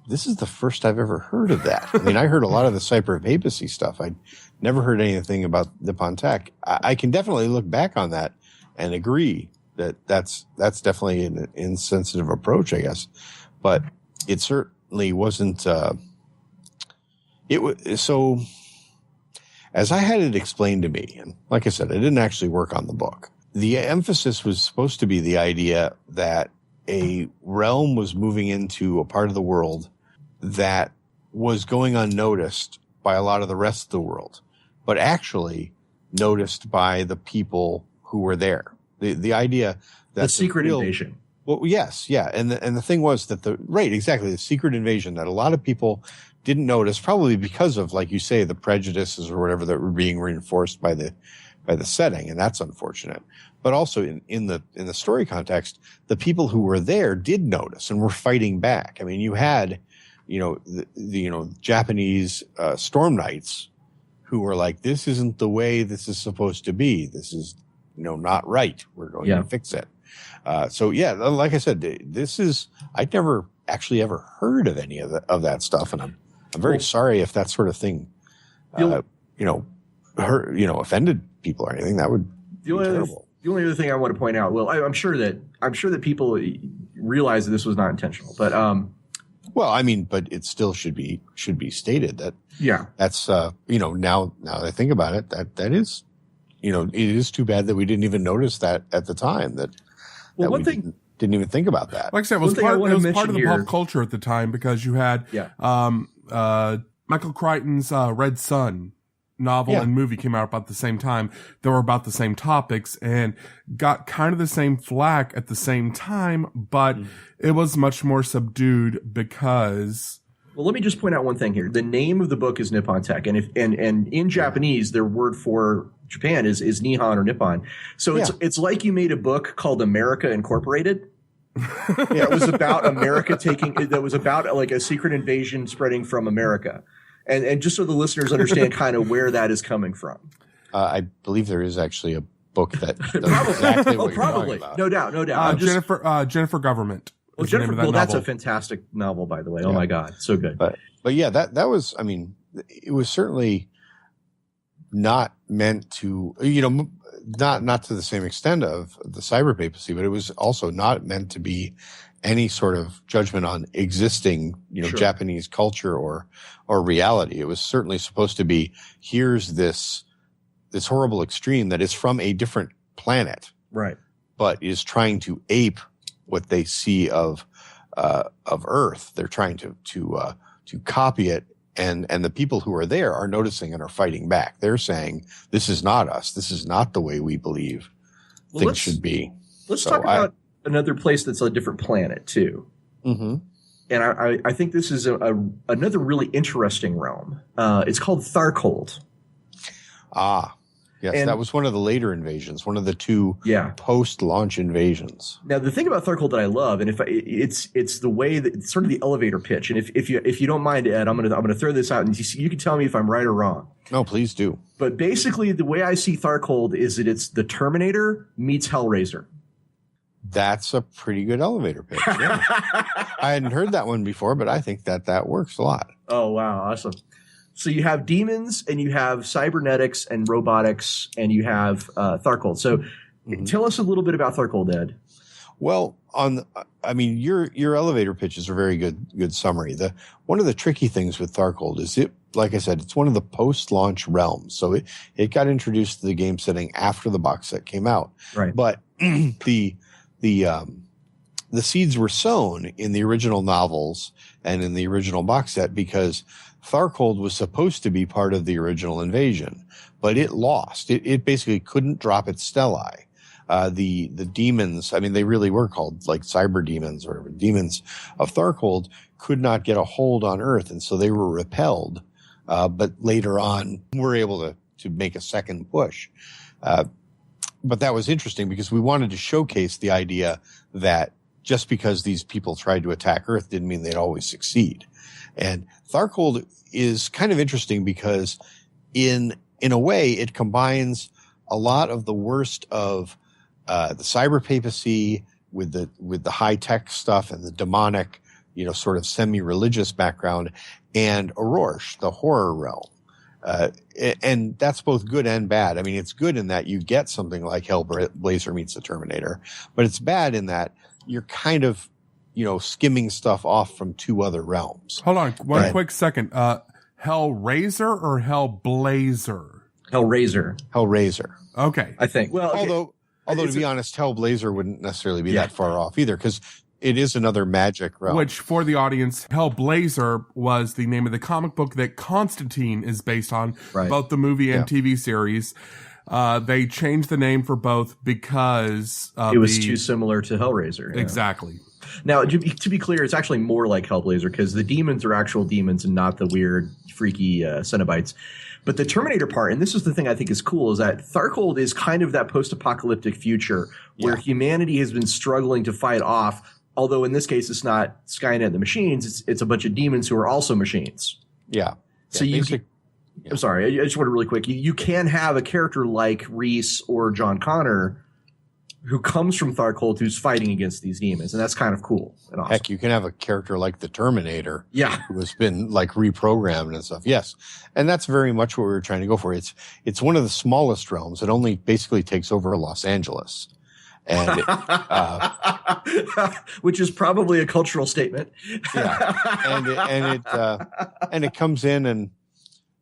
this is the first I've ever heard of that. I mean, I heard a lot of the cyber papacy stuff. I'd never heard anything about Nippon Tech. I can definitely look back on that and agree that that's definitely an insensitive approach, I guess. But it certainly wasn't. It was so. As I had it explained to me, and like I said, I didn't actually work on the book. The emphasis was supposed to be the idea that a realm was moving into a part of the world that was going unnoticed by a lot of the rest of the world, but actually noticed by the people who were there. The idea that the secret invasion. Well, yes, yeah, and the thing was that the secret invasion that a lot of people didn't notice, probably because of, like you say, the prejudices or whatever that were being reinforced by the setting, and that's unfortunate. But also in the story context, the people who were there did notice and were fighting back. I mean, you had, the Japanese storm knights who were like, "This isn't the way this is supposed to be. This is, not right. We're going to fix it." So yeah, like I said, I'd never actually ever heard of any of that stuff, and I'm very sorry if that sort of thing, offended people or anything. That would be terrible. The only other thing I want to point out, well, I'm sure that people realize that this was not intentional, but well, I mean, but it still should be stated that that's now that I think about it, that is, it is too bad that we didn't even notice that at the time. Didn't even think about that. Like I said, it was part of the pop culture at the time, because you had Michael Crichton's Red Sun novel and movie came out about the same time. They were about the same topics and got kind of the same flack at the same time, but it was much more subdued because... Well, let me just point out one thing here. The name of the book is Nippon Tech, and in Japanese, their word for Japan is Nihon or Nippon. So it's like you made a book called America Incorporated. That was about America that was about like a secret invasion spreading from America. And just so the listeners understand kind of where that is coming from. I believe there is actually a book that does exactly what you're talking about. No doubt. Jennifer Government. Well, that's a fantastic novel, by the way. Oh my God, so good. But yeah, that was, I mean, it was certainly not meant to, not to the same extent of the cyber papacy, but it was also not meant to be any sort of judgment on existing, Japanese culture or reality. It was certainly supposed to be, here's this horrible extreme that is from a different planet, right? But is trying to ape what they see of Earth. They're trying to copy it And the people who are there are noticing and are fighting back. They're saying, this is not us. This is not the way we believe things should be. Let's talk about another place that's a different planet, too. Mm-hmm. And I think this is another really interesting realm. It's called Tharcold. Ah, yes, and that was one of the later invasions, one of the two post-launch invasions. Now, the thing about Tharcold that I love, and it's the way that it's sort of the elevator pitch. And if you don't mind, Ed, I'm gonna throw this out, and you can tell me if I'm right or wrong. No, please do. But basically, the way I see Tharcold is that it's the Terminator meets Hellraiser. That's a pretty good elevator pitch. Yeah. I hadn't heard that one before, but I think that works a lot. Oh, wow. Awesome. So you have demons and you have cybernetics and robotics and you have Tharcold. So tell us a little bit about Tharcold, Ed. Well, your elevator pitches are very good summary. One of the tricky things with Tharcold is like I said, it's one of the post-launch realms. So it got introduced to the game setting after the box set came out. Right. But the seeds were sown in the original novels and in the original box set because Tharcold was supposed to be part of the original invasion, but it lost. It basically couldn't drop its stellae. The demons, they really were called like cyber demons or demons of Tharcold, could not get a hold on Earth, and so they were repelled. But later on, were able to make a second push. But that was interesting because we wanted to showcase the idea that just because these people tried to attack Earth didn't mean they'd always succeed. And Tharcold is kind of interesting because in a way it combines a lot of the worst of the cyber papacy with the high tech stuff and the demonic, sort of semi-religious background, and Aurosh, the horror realm. And that's both good and bad. It's good in that you get something like Hellblazer meets the Terminator, but it's bad in that you're kind of, skimming stuff off from two other realms. Hold on one quick second. Hellraiser or Hellblazer? Hellraiser. Okay. I think. Well, although to be honest, Hellblazer wouldn't necessarily be that far off either, because it is another magic realm. Which, for the audience, Hellblazer was the name of the comic book that Constantine is based on, both the movie and TV series. They changed the name for both because it was too similar to Hellraiser. Exactly. Now, to be clear, it's actually more like Hellblazer because the demons are actual demons and not the weird, freaky Cenobites. But the Terminator part, and this is the thing I think is cool, is that Tharcold is kind of that post-apocalyptic future where humanity has been struggling to fight off. Although in this case, it's not Skynet and the machines; it's a bunch of demons who are also machines. Yeah. So I'm sorry, I just want to really quick. You can have a character like Reese or John Connor who comes from Tharcold who's fighting against these demons, and that's kind of cool and awesome. Heck, you can have a character like the Terminator, who has been like reprogrammed and stuff. Yes, and that's very much what we were trying to go for. It's one of the smallest realms. It only basically takes over Los Angeles. And which is probably a cultural statement. And it comes in and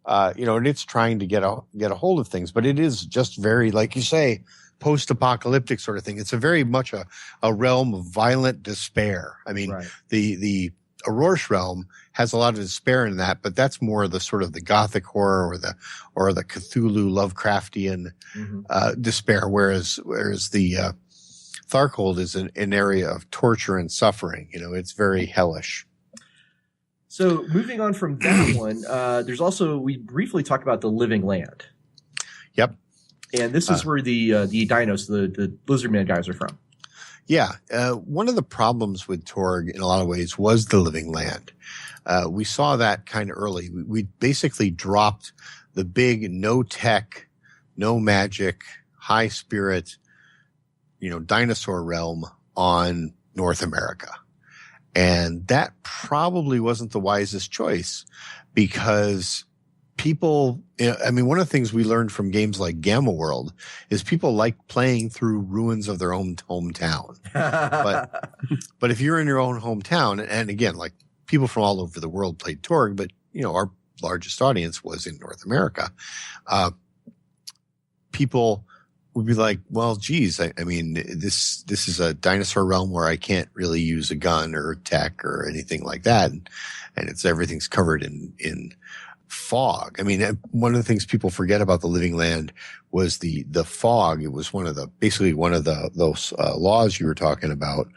and it's trying to get a hold of things, but it is just very, like you say, post-apocalyptic sort of thing. It's a very much a realm of violent despair. The Aurosh realm has a lot of despair in that, but that's more the sort of the gothic horror or the Cthulhu Lovecraftian despair, whereas the Tharcold is an area of torture and suffering. It's very hellish. So moving on from that one, there's also, we briefly talked about the Living Land. Yep. And this is where the dinos, the Lizardman guys are from. Yeah. One of the problems with Torg in a lot of ways was the Living Land. We saw that kind of early. We basically dropped the big no tech, no magic, high spirit, dinosaur realm on North America. And that probably wasn't the wisest choice because people, one of the things we learned from games like Gamma World is people like playing through ruins of their own hometown. But if you're in your own hometown, and again, like people from all over the world played Torg, but our largest audience was in North America. People would be like, well, geez, I mean, this is a dinosaur realm where I can't really use a gun or tech or anything like that. And everything's covered in fog. I mean, one of the things people forget about the Living Land was the fog. It was one of those laws you were talking about,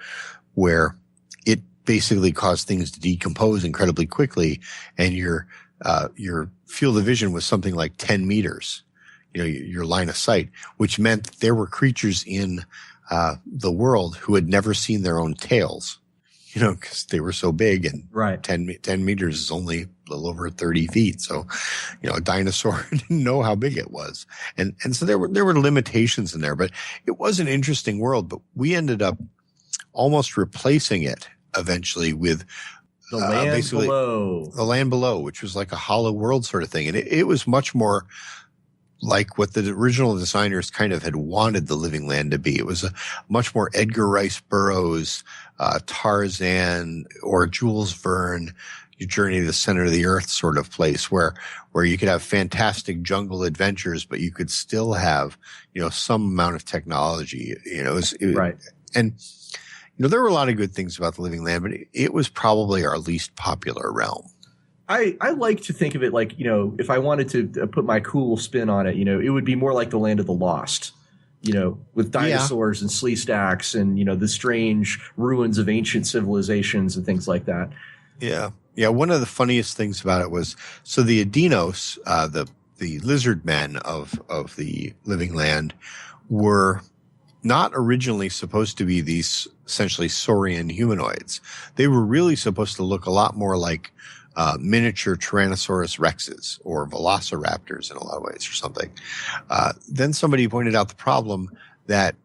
where it basically caused things to decompose incredibly quickly, and your field of vision was something like 10 meters, your line of sight, which meant that there were creatures in the world who had never seen their own tails, because they were so big, and right. 10 meters is only a little over 30 feet. So, a dinosaur didn't know how big it was. And so there were limitations in there, but it was an interesting world, but we ended up almost replacing it eventually with the land below. The land below, which was like a hollow world sort of thing. And it was much more like what the original designers kind of had wanted the Living Land to be. It was a much more Edgar Rice Burroughs, Tarzan, or Jules Verne, your Journey to the Center of the Earth sort of place, where you could have fantastic jungle adventures, but you could still have, some amount of technology. Right. And there were a lot of good things about the Living Land, but it was probably our least popular realm. I like to think of it like, if I wanted to put my cool spin on it, it would be more like the Land of the Lost, with dinosaurs and slee stacks and, the strange ruins of ancient civilizations and things like that. Yeah. Yeah. One of the funniest things about it was, so the Adinos, the lizard men of the Living Land, were not originally supposed to be these essentially saurian humanoids. They were really supposed to look a lot more like miniature Tyrannosaurus rexes or velociraptors in a lot of ways or something. Then somebody pointed out the problem that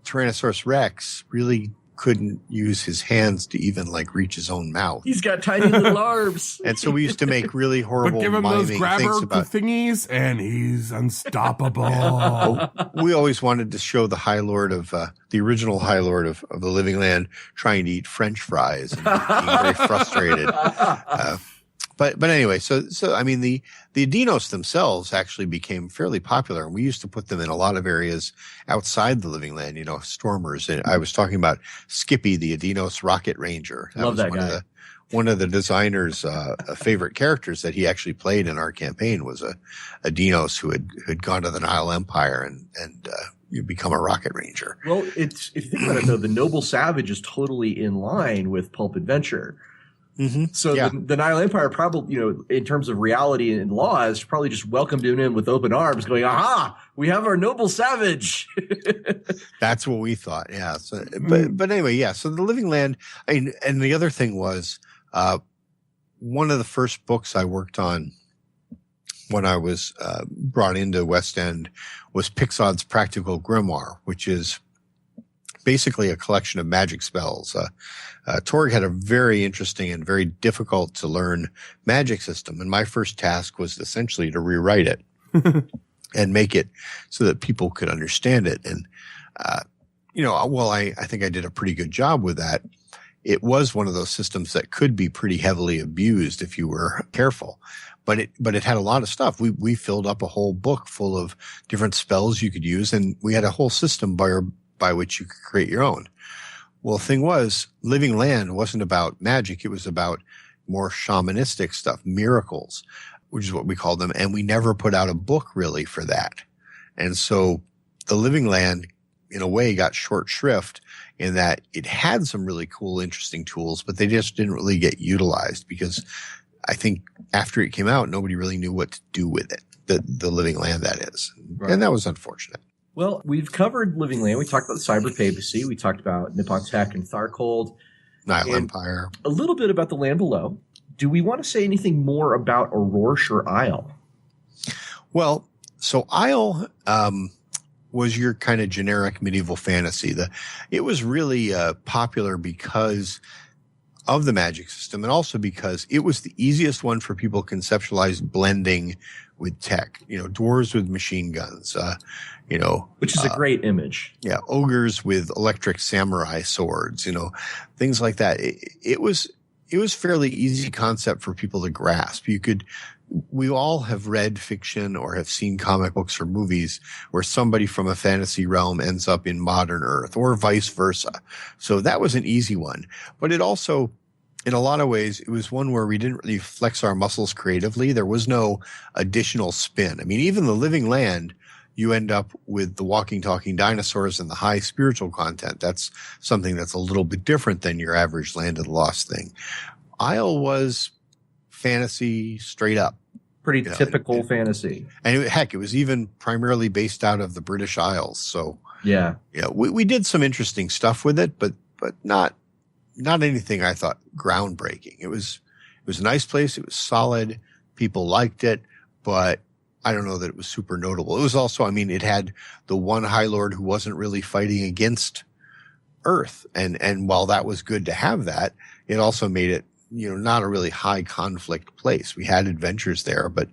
Tyrannosaurus rex really couldn't use his hands to even reach his own mouth. He's got tiny little arms. And so we used to make really horrible But give him those miming grabber things about thingies, and he's unstoppable. We always wanted to show the High Lord of the original High Lord of the Living Land trying to eat French fries and being very frustrated. But anyway, so I mean the Adinos themselves actually became fairly popular, and we used to put them in a lot of areas outside the Living Land. Stormers. And I was talking about Skippy, the Adinos Rocket Ranger. Love that guy. One of the designer's favorite characters that he actually played in our campaign was a Adinos who had gone to the Nile Empire and you become a rocket ranger. Well, if you think about it, though, the Noble Savage is totally in line with pulp adventure. Mm-hmm. So yeah. the Nile Empire probably, in terms of reality and laws, probably just welcomed him in with open arms, going, "Aha! We have our Noble Savage." That's what we thought. Yeah. So, but anyway, yeah. So the Living Land, and the other thing was, one of the first books I worked on when I was brought into West End was Pixod's Practical Grimoire, which is basically a collection of magic spells. Torg had a very interesting and very difficult to learn magic system. And my first task was essentially to rewrite it and make it so that people could understand it. And, I think I did a pretty good job with that. It was one of those systems that could be pretty heavily abused if you were careful. But it had a lot of stuff. We filled up a whole book full of different spells you could use, and we had a whole system by which you could create your own. Well, the thing was, Living Land wasn't about magic. It was about more shamanistic stuff, miracles, which is what we called them. And we never put out a book really for that. And so the Living Land, in a way, got short shrift in that it had some really cool, interesting tools, but they just didn't really get utilized because I think after it came out, nobody really knew what to do with it. The Living Land, that is. Right. And that was unfortunate. Well, we've covered Living Land. We talked about the Cyber Papacy. We talked about Nippon Tech and Tharcold. Nile Empire. A little bit about the Land Below. Do we want to say anything more about Aurorsh or Isle? Well, so Isle was your kind of generic medieval fantasy. It was really popular because of the magic system, and also because it was the easiest one for people to conceptualize blending with tech. Dwarves with machine guns. Which is a great image. Yeah, ogres with electric samurai swords. Things like that. It was fairly easy concept for people to grasp. You could we all have read fiction or have seen comic books or movies where somebody from a fantasy realm ends up in modern Earth or vice versa. So that was an easy one. But it also, in a lot of ways, it was one where we didn't really flex our muscles creatively. There was no additional spin. I mean, even the Living Land, you end up with the walking, talking dinosaurs and the high spiritual content. That's something that's a little bit different than your average Land of the Lost thing. Isle was fantasy straight up. Pretty typical fantasy. And heck, it was even primarily based out of the British Isles. So yeah, we did some interesting stuff with it, but not anything I thought groundbreaking. It was a nice place. It was solid. People liked it, but I don't know that it was super notable. It was also, I mean, it had the one High Lord who wasn't really fighting against Earth. And while that was good to have that, it also made it, not a really high conflict place. We had adventures there, but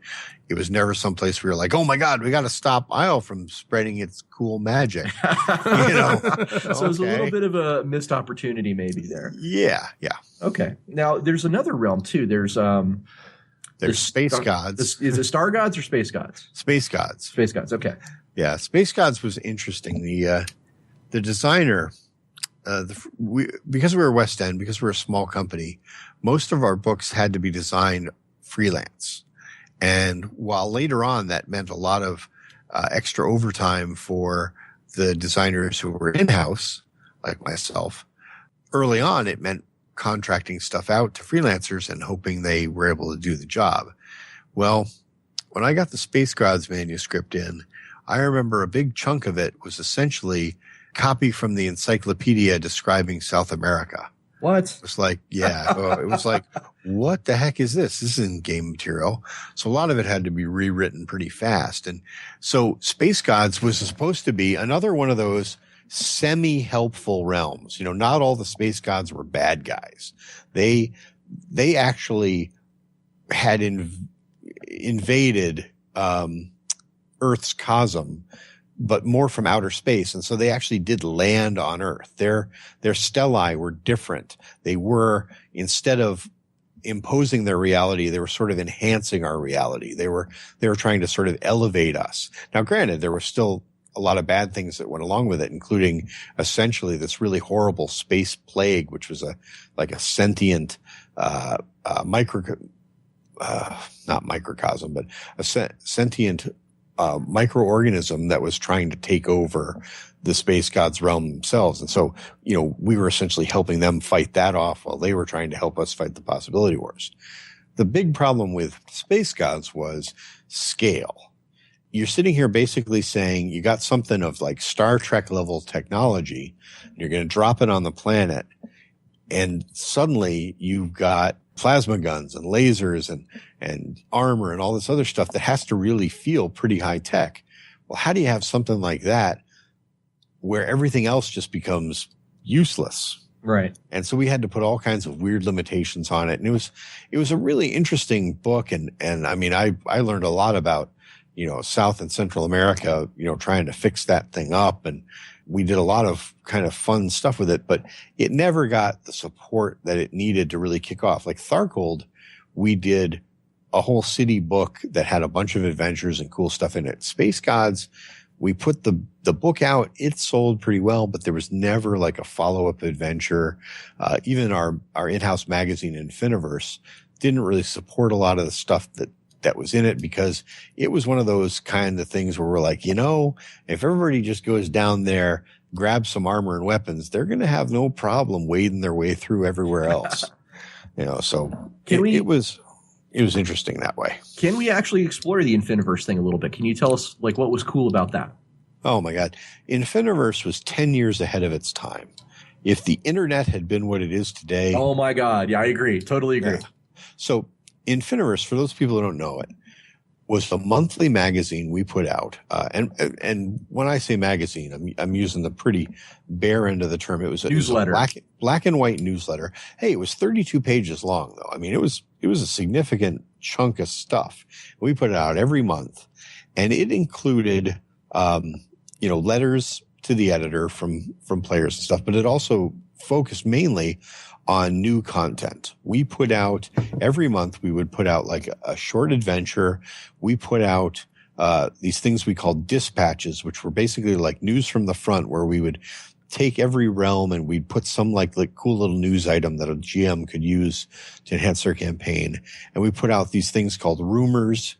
it was never someplace we were like, oh my God, we got to stop Isle from spreading its cool magic. So it was a little bit of a missed opportunity maybe there. Yeah. Okay. Now there's another realm too. There's space gods. Is it star gods or space gods? Space gods. Space gods. Okay. Yeah. Space gods was interesting. The designer, because we were West End, because we're a small company, most of our books had to be designed freelance. And while later on that meant a lot of extra overtime for the designers who were in-house, like myself, early on it meant contracting stuff out to freelancers and hoping they were able to do the job. Well, when I got the Space Gods manuscript in, I remember a big chunk of it was essentially copy from the encyclopedia describing South America. What? It was like, it was like, what the heck is this? This isn't game material. So a lot of it had to be rewritten pretty fast. And so Space Gods was supposed to be another one of those semi-helpful realms. Not all the Space Gods were bad guys. They actually had invaded Earth's cosm, but more from outer space. And so they actually did land on Earth. Their stellae were different. They were, instead of imposing their reality, they were sort of enhancing our reality. They were trying to sort of elevate us. Now, granted, there were still a lot of bad things that went along with it, including essentially this really horrible space plague, which was like a sentient, not microcosm, but a sentient microorganism that was trying to take over the Space Gods realm themselves. And so, we were essentially helping them fight that off while they were trying to help us fight the possibility wars. The big problem with Space Gods was scale. You're sitting here basically saying you got something of like Star Trek level technology, and you're going to drop it on the planet, and suddenly you've got plasma guns and lasers and armor and all this other stuff that has to really feel pretty high tech. Well, how do you have something like that where everything else just becomes useless? Right. And so we had to put all kinds of weird limitations on it. And it was a really interesting book. And I mean, I learned a lot about, South and Central America, trying to fix that thing up. And we did a lot of kind of fun stuff with it, but it never got the support that it needed to really kick off. Like Thargold, we did a whole city book that had a bunch of adventures and cool stuff in it. Space Gods, we put the book out. It sold pretty well, but there was never like a follow-up adventure. Even our in-house magazine, Infiniverse, didn't really support a lot of the stuff that was in it, because it was one of those kind of things where we're like, if everybody just goes down there, grabs some armor and weapons, they're going to have no problem wading their way through everywhere else. So it was interesting that way. Can we actually explore the Infiniverse thing a little bit? Can you tell us like what was cool about that? Oh my God. Infiniverse was 10 years ahead of its time. If the internet had been what it is today. Oh my God. Yeah, I agree. Totally agree. Yeah. So Infiniverse, for those people who don't know it, was the monthly magazine we put out. And when I say magazine, I'm using the pretty bare end of the term. It was a newsletter, black and white newsletter. Hey, it was 32 pages long though. I mean, it was a significant chunk of stuff. We put it out every month, and it included, letters to the editor from players and stuff, but it also focused mainly on new content. We put out every month, we would put out like a short adventure. We put out these things we called dispatches, which were basically like news from the front, where we would take every realm and we'd put some like cool little news item that a GM could use to enhance their campaign. And we put out these things called rumors,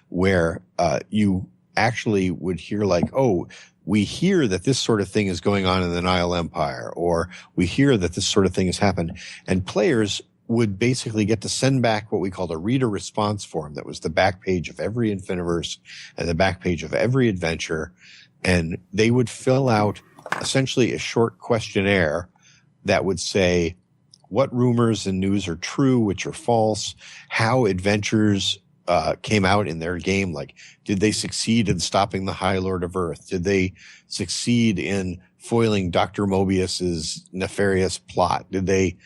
where you actually would hear like, oh, we hear that this sort of thing is going on in the Nile Empire, or we hear that this sort of thing has happened. And players would basically get to send back what we called a reader response form. That was the back page of every Infiniverse and the back page of every adventure. And they would fill out essentially a short questionnaire that would say what rumors and news are true, which are false, how adventures came out in their game. Like, did they succeed in stopping the High Lord of Earth? Did they succeed in foiling Dr. Mobius's nefarious plot? Did they,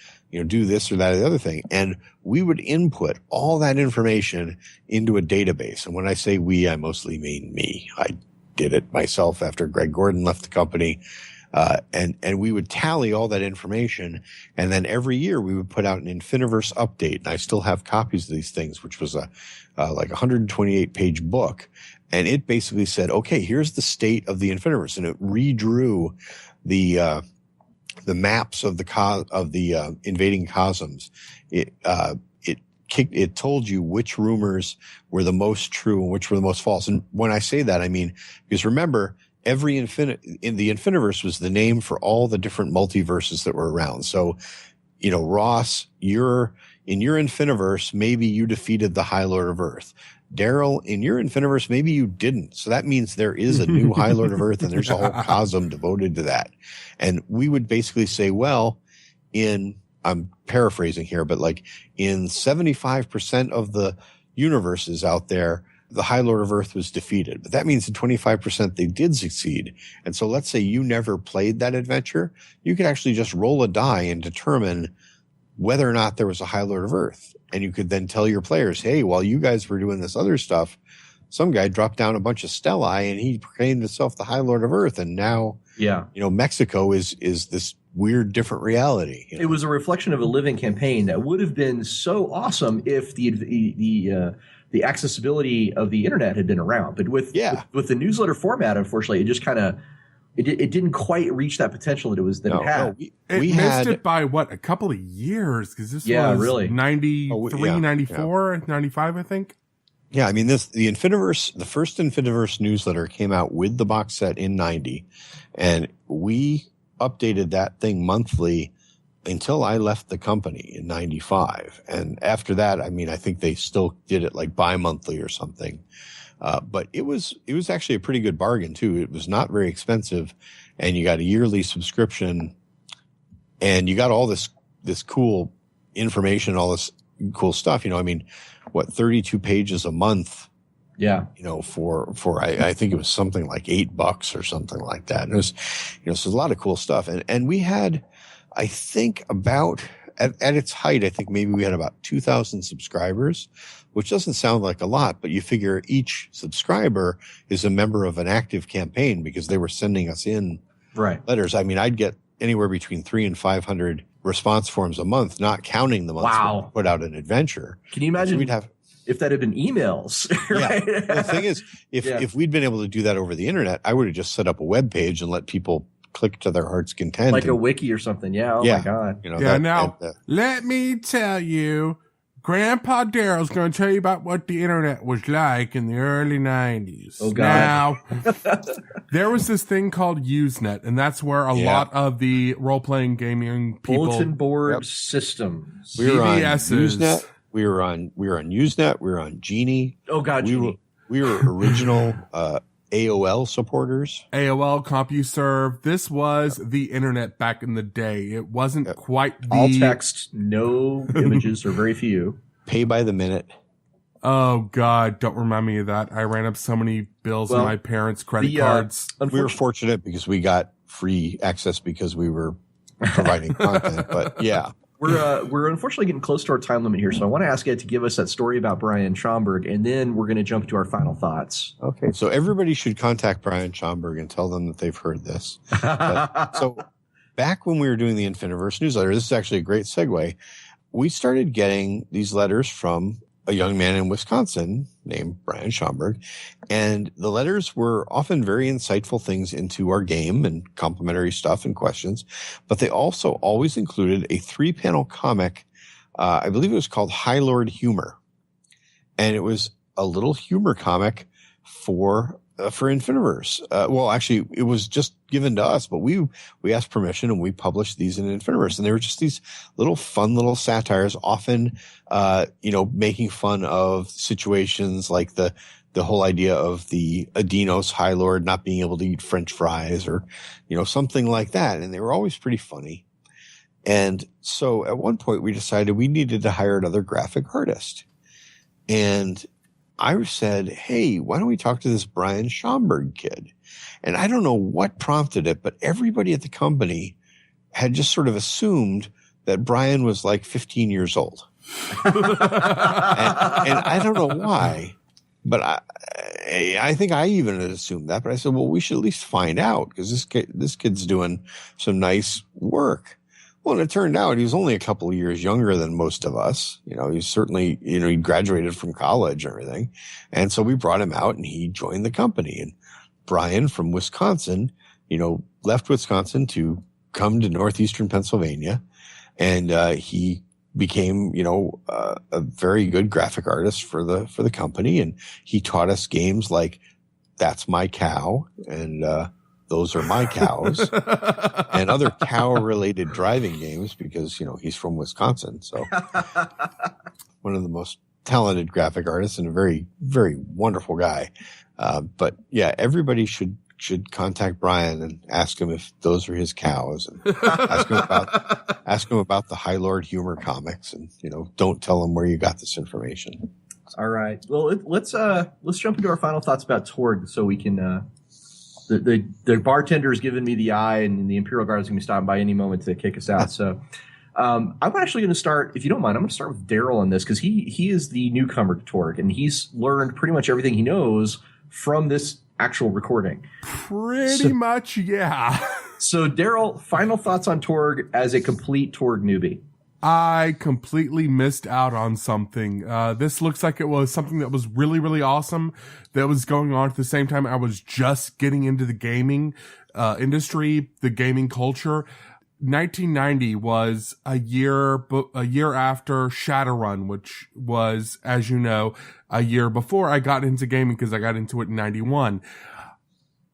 do this or that or the other thing? And we would input all that information into a database. And when I say we, I mostly mean me. I did it myself after Greg Gordon left the company. And we would tally all that information. And then every year we would put out an Infiniverse update. And I still have copies of these things, which was like 128 page book. And it basically said, okay, here's the state of the Infiniverse. And it redrew the maps of the invading cosms. It told you which rumors were the most true and which were the most false. And when I say that, I mean, because remember, in the Infiniverse was the name for all the different multiverses that were around. So, Ross, in your Infiniverse, maybe you defeated the High Lord of Earth. Daryl, in your Infiniverse, maybe you didn't. So that means there is a new High Lord of Earth, and there's a whole cosm devoted to that. And we would basically say, well, I'm paraphrasing here, but like in 75% of the universes out there, the High Lord of Earth was defeated. But that means in 25% they did succeed. And so let's say you never played that adventure. You could actually just roll a die and determine whether or not there was a High Lord of Earth. And you could then tell your players, hey, while you guys were doing this other stuff, some guy dropped down a bunch of Stellae and he proclaimed himself the High Lord of Earth. And now, Mexico is this weird, different reality. It was a reflection of a living campaign that would have been so awesome if the accessibility of the internet had been around. But with the newsletter format, unfortunately, it just kind of it didn't quite reach that potential that it had. We missed it by a couple of years, because this was really 93, 94, 95, I think. Yeah, I mean, the first Infiniverse newsletter came out with the box set in 90, and we updated that thing monthly until I left the company in 95. And after that, I mean, I think they still did it like bi-monthly or something. But it was actually a pretty good bargain too. It was not very expensive, and you got a yearly subscription, and you got all this cool information, all this cool stuff. 32 pages a month. Yeah. For I think it was something like $8 or something like that. And it was, so a lot of cool stuff. And we had, I think about at its height, I think maybe we had about 2,000 subscribers, which doesn't sound like a lot, but you figure each subscriber is a member of an active campaign because they were sending us in letters. I mean, I'd get anywhere between 300 and 500 response forms a month, not counting the months when we put out an adventure. Can you imagine if that had been emails? Right? Yeah. The thing is, if we'd been able to do that over the internet, I would have just set up a web page and let people click to their heart's content. Like a wiki or something. Yeah. Oh my God. Let me tell you, Grandpa Daryl's going to tell you about what the internet was like in the early 90s. Oh, God. Now, there was this thing called Usenet, and that's where a lot of the role-playing gaming people... Bulletin board systems. We were on Usenet. We were on Usenet. We were on Genie. Oh, God, Genie. We were original AOL supporters. AOL, CompuServe. This was the internet back in the day. It wasn't quite the... All text, no images, or very few. Pay by the minute. Oh, God, don't remind me of that. I ran up so many bills on my parents' credit cards. We were fortunate because we got free access because we were providing content, but yeah. We're unfortunately getting close to our time limit here, so I want to ask Ed to give us that story about Brian Schomburg, and then we're going to jump to our final thoughts. Okay, so everybody should contact Brian Schomburg and tell them that they've heard this. back when we were doing the Infiniverse newsletter, this is actually a great segue. We started getting these letters from a young man in Wisconsin named Brian Schomburg. And the letters were often very insightful things into our game and complimentary stuff and questions. But they also always included a 3-panel comic. I believe it was called High Lord Humor. And it was a little humor comic for Infiniverse. Well, actually, it was just given to us, but we asked permission and we published these in Infiniverse. And they were just these fun little satires, often, making fun of situations like the whole idea of the Adinos High Lord not being able to eat French fries or, something like that. And they were always pretty funny. And so at one point we decided we needed to hire another graphic artist. And I said, hey, why don't we talk to this Brian Schomburg kid? And I don't know what prompted it, but everybody at the company had just sort of assumed that Brian was like 15 years old. and I don't know why, but I think I even had assumed that. But I said, well, we should at least find out because this kid's doing some nice work. Well, and it turned out he was only a couple of years younger than most of us. He's certainly, he graduated from college and everything. And so we brought him out and he joined the company. And Brian from Wisconsin, left Wisconsin to come to northeastern Pennsylvania. And he became, a very good graphic artist for the company. And he taught us games like That's My Cow and Those Are My Cows and other cow-related driving games because, he's from Wisconsin. So one of the most talented graphic artists and a very, very wonderful guy. But yeah, everybody should contact Brian and ask him if those are his cows and ask him about the High Lord Humor comics and, don't tell him where you got this information. All right. Well, let's jump into our final thoughts about Torg so we can, The bartender has given me the eye, and the Imperial Guard is going to be stopping by any moment to kick us out. So I'm actually going to start, if you don't mind, I'm going to start with Daryl on this because he is the newcomer to Torg, and he's learned pretty much everything he knows from this actual recording. Pretty much, yeah. So Daryl, final thoughts on Torg as a complete Torg newbie. I completely missed out on something. This looks like it was something that was really, really awesome that was going on at the same time. I was just getting into the gaming industry, the gaming culture. 1990 was a year after Shadowrun, which was, as you know, a year before I got into gaming because I got into it in 91.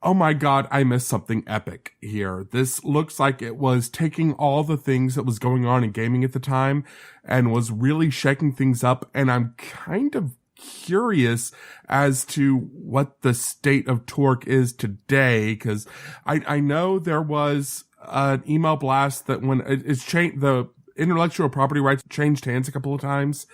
Oh my God, I missed something epic here. This looks like it was taking all the things that was going on in gaming at the time and was really shaking things up. And I'm kind of curious as to what the state of Torg is today, because I know there was an email blast that when it's changed, the intellectual property rights changed hands a couple of times.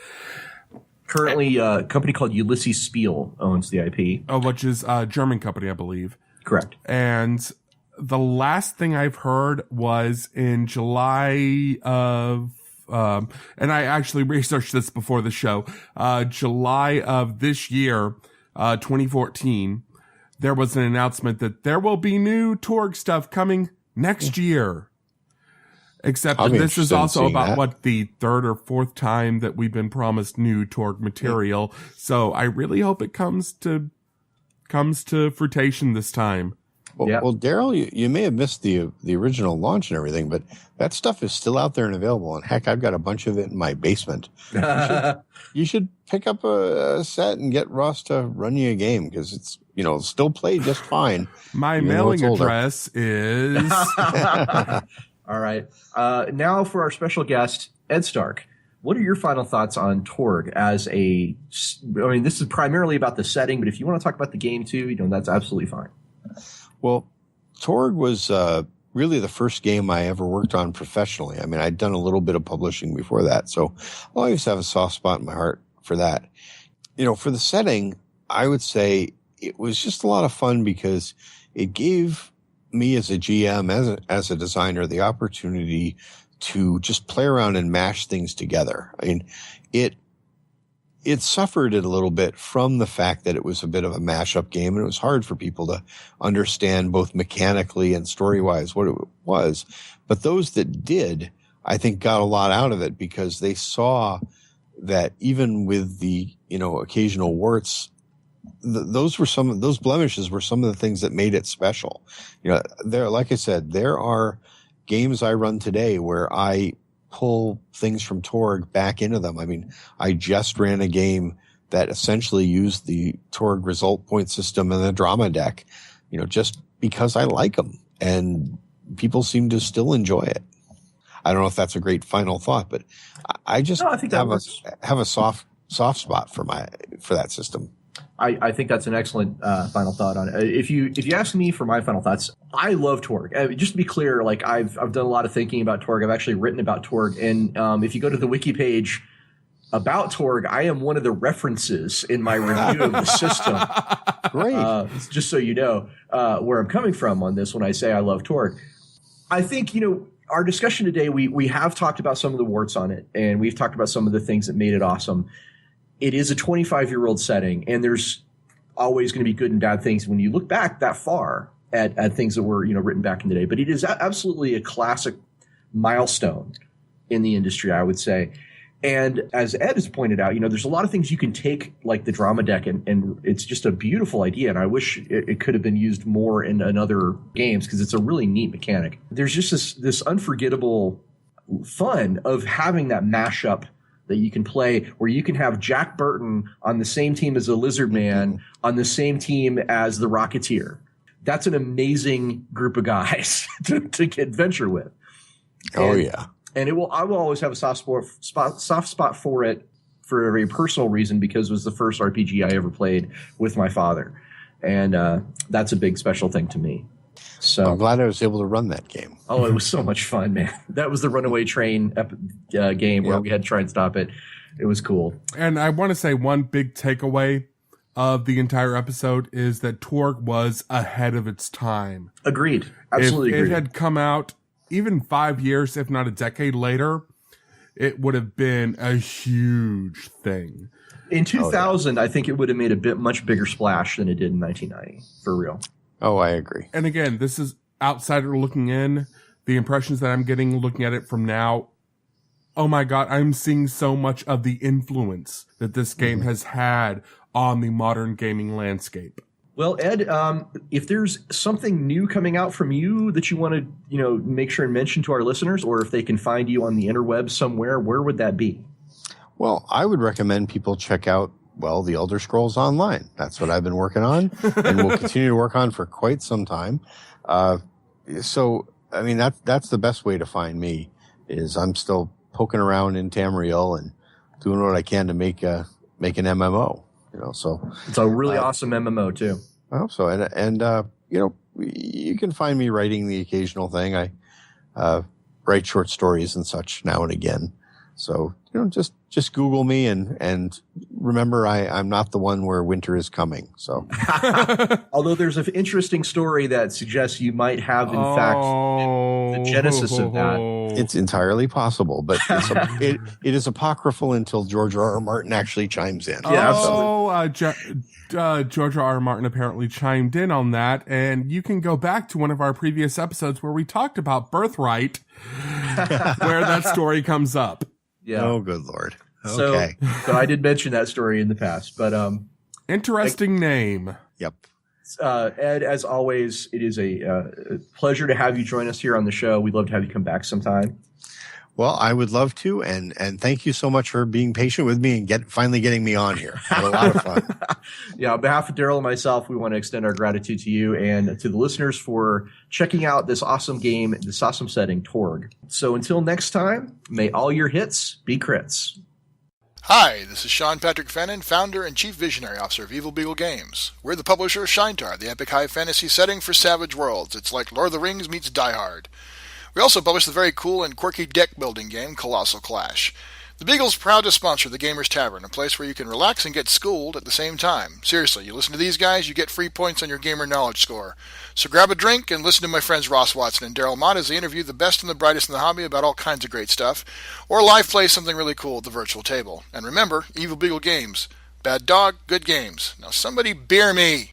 Currently, a company called Ulysses Spiel owns the IP. Oh, which is a German company, I believe. Correct. And the last thing I've heard was in July of, and I actually researched this before the show, July of this year, 2014, there was an announcement that there will be new Torg stuff coming next year. Except this is also about the third or fourth time that we've been promised new Torg material. So I really hope it comes to fruition this time. Well, Daryl, you may have missed the original launch and everything, but that stuff is still out there and available. And heck, I've got a bunch of it in my basement. You should pick up a set and get Ross to run you a game because it's still play just fine. My mailing address is. All right. Now for our special guest, Ed Stark. What are your final thoughts on Torg this is primarily about the setting, but if you want to talk about the game too, that's absolutely fine. Well, Torg was really the first game I ever worked on professionally. I mean, I'd done a little bit of publishing before that, so I'll always have a soft spot in my heart for that. For the setting, I would say it was just a lot of fun because it gave me as a GM, as a designer, the opportunity to just play around and mash things together. I mean, it it suffered a little bit from the fact that it was a bit of a mashup game, and it was hard for people to understand both mechanically and story-wise what it was. But those that did, I think, got a lot out of it because they saw that even with the, occasional warts, those blemishes were some of the things that made it special. Like I said, there are games I run today where I pull things from Torg back into them. I mean, I just ran a game that essentially used the Torg result point system and the drama deck, just because I like them, and people seem to still enjoy it. I don't know if that's a great final thought, but I just have a soft spot for that system. I think that's an excellent final thought on it. If you ask me for my final thoughts, I love Torg. Just to be clear, like I've done a lot of thinking about Torg. I've actually written about Torg, and if you go to the wiki page about Torg, I am one of the references in my review of the system. Great. Just so you know where I'm coming from on this when I say I love Torg. I think our discussion today, we have talked about some of the warts on it, and we've talked about some of the things that made it awesome. It is a 25-year-old setting, and there's always going to be good and bad things when you look back that far at things that were written back in the day. But it is absolutely a classic milestone in the industry, I would say. And as Ed has pointed out, there's a lot of things you can take, like the drama deck, and it's just a beautiful idea. And I wish it could have been used more in other games because it's a really neat mechanic. There's just this unforgettable fun of having that mashup that you can play where you can have Jack Burton on the same team as the Lizard Man, on the same team as the Rocketeer. That's an amazing group of guys to adventure with. And I will always have a soft spot for it for a very personal reason because it was the first RPG I ever played with my father. And that's a big special thing to me. So I'm glad I was able to run that game. Oh, it was so much fun, man. That was the Runaway Train game where we had to try and stop it. It was cool. And I want to say one big takeaway of the entire episode is that Torg was ahead of its time. Agreed. Absolutely agreed. If it had come out even 5 years, if not a decade later, it would have been a huge thing. In 2000, I think it would have made a much bigger splash than it did in 1990, for real. Oh, I agree. And again, this is outsider looking in. The impressions that I'm getting looking at it from now, oh my God, I'm seeing so much of the influence that this game has had on the modern gaming landscape. Well, Ed, if there's something new coming out from you that you want to, make sure and mention to our listeners, or if they can find you on the interwebs somewhere, where would that be? Well, I would recommend people check out the Elder Scrolls Online. That's what I've been working on and will continue to work on for quite some time. So, I mean, that's the best way to find me is I'm still poking around in Tamriel and doing what I can to make an MMO, so. It's a really awesome MMO too. I hope so. And you can find me writing the occasional thing. I write short stories and such now and again. So, just Google me and remember I'm not the one where winter is coming. So, although there's an interesting story that suggests you might have, in fact, the genesis of that. It's entirely possible, but it is apocryphal until George R.R. Martin actually chimes in. Yeah, George R.R. Martin apparently chimed in on that, and you can go back to one of our previous episodes where we talked about Birthright, where that story comes up. Yeah. Oh, good Lord. Okay. So I did mention that story in the past, but interesting name. Yep. Ed, as always, it is a pleasure to have you join us here on the show. We'd love to have you come back sometime. Well, I would love to, and thank you so much for being patient with me and finally getting me on here. Had a lot of fun. Yeah, on behalf of Daryl and myself, we want to extend our gratitude to you and to the listeners for checking out this awesome game, this awesome setting, Torg. So until next time, may all your hits be crits. Hi, this is Sean Patrick Fannin, founder and chief visionary officer of Evil Beagle Games. We're the publisher of Shinetar, the epic high fantasy setting for Savage Worlds. It's like Lord of the Rings meets Die Hard. We also publish the very cool and quirky deck-building game Colossal Clash. The Beagle's proud to sponsor the Gamers Tavern, a place where you can relax and get schooled at the same time. Seriously, you listen to these guys, you get free points on your gamer knowledge score. So grab a drink and listen to my friends Ross Watson and Daryl Mott as they interview the best and the brightest in the hobby about all kinds of great stuff, or live play something really cool at the virtual table. And remember, Evil Beagle Games. Bad dog, good games. Now somebody beer me!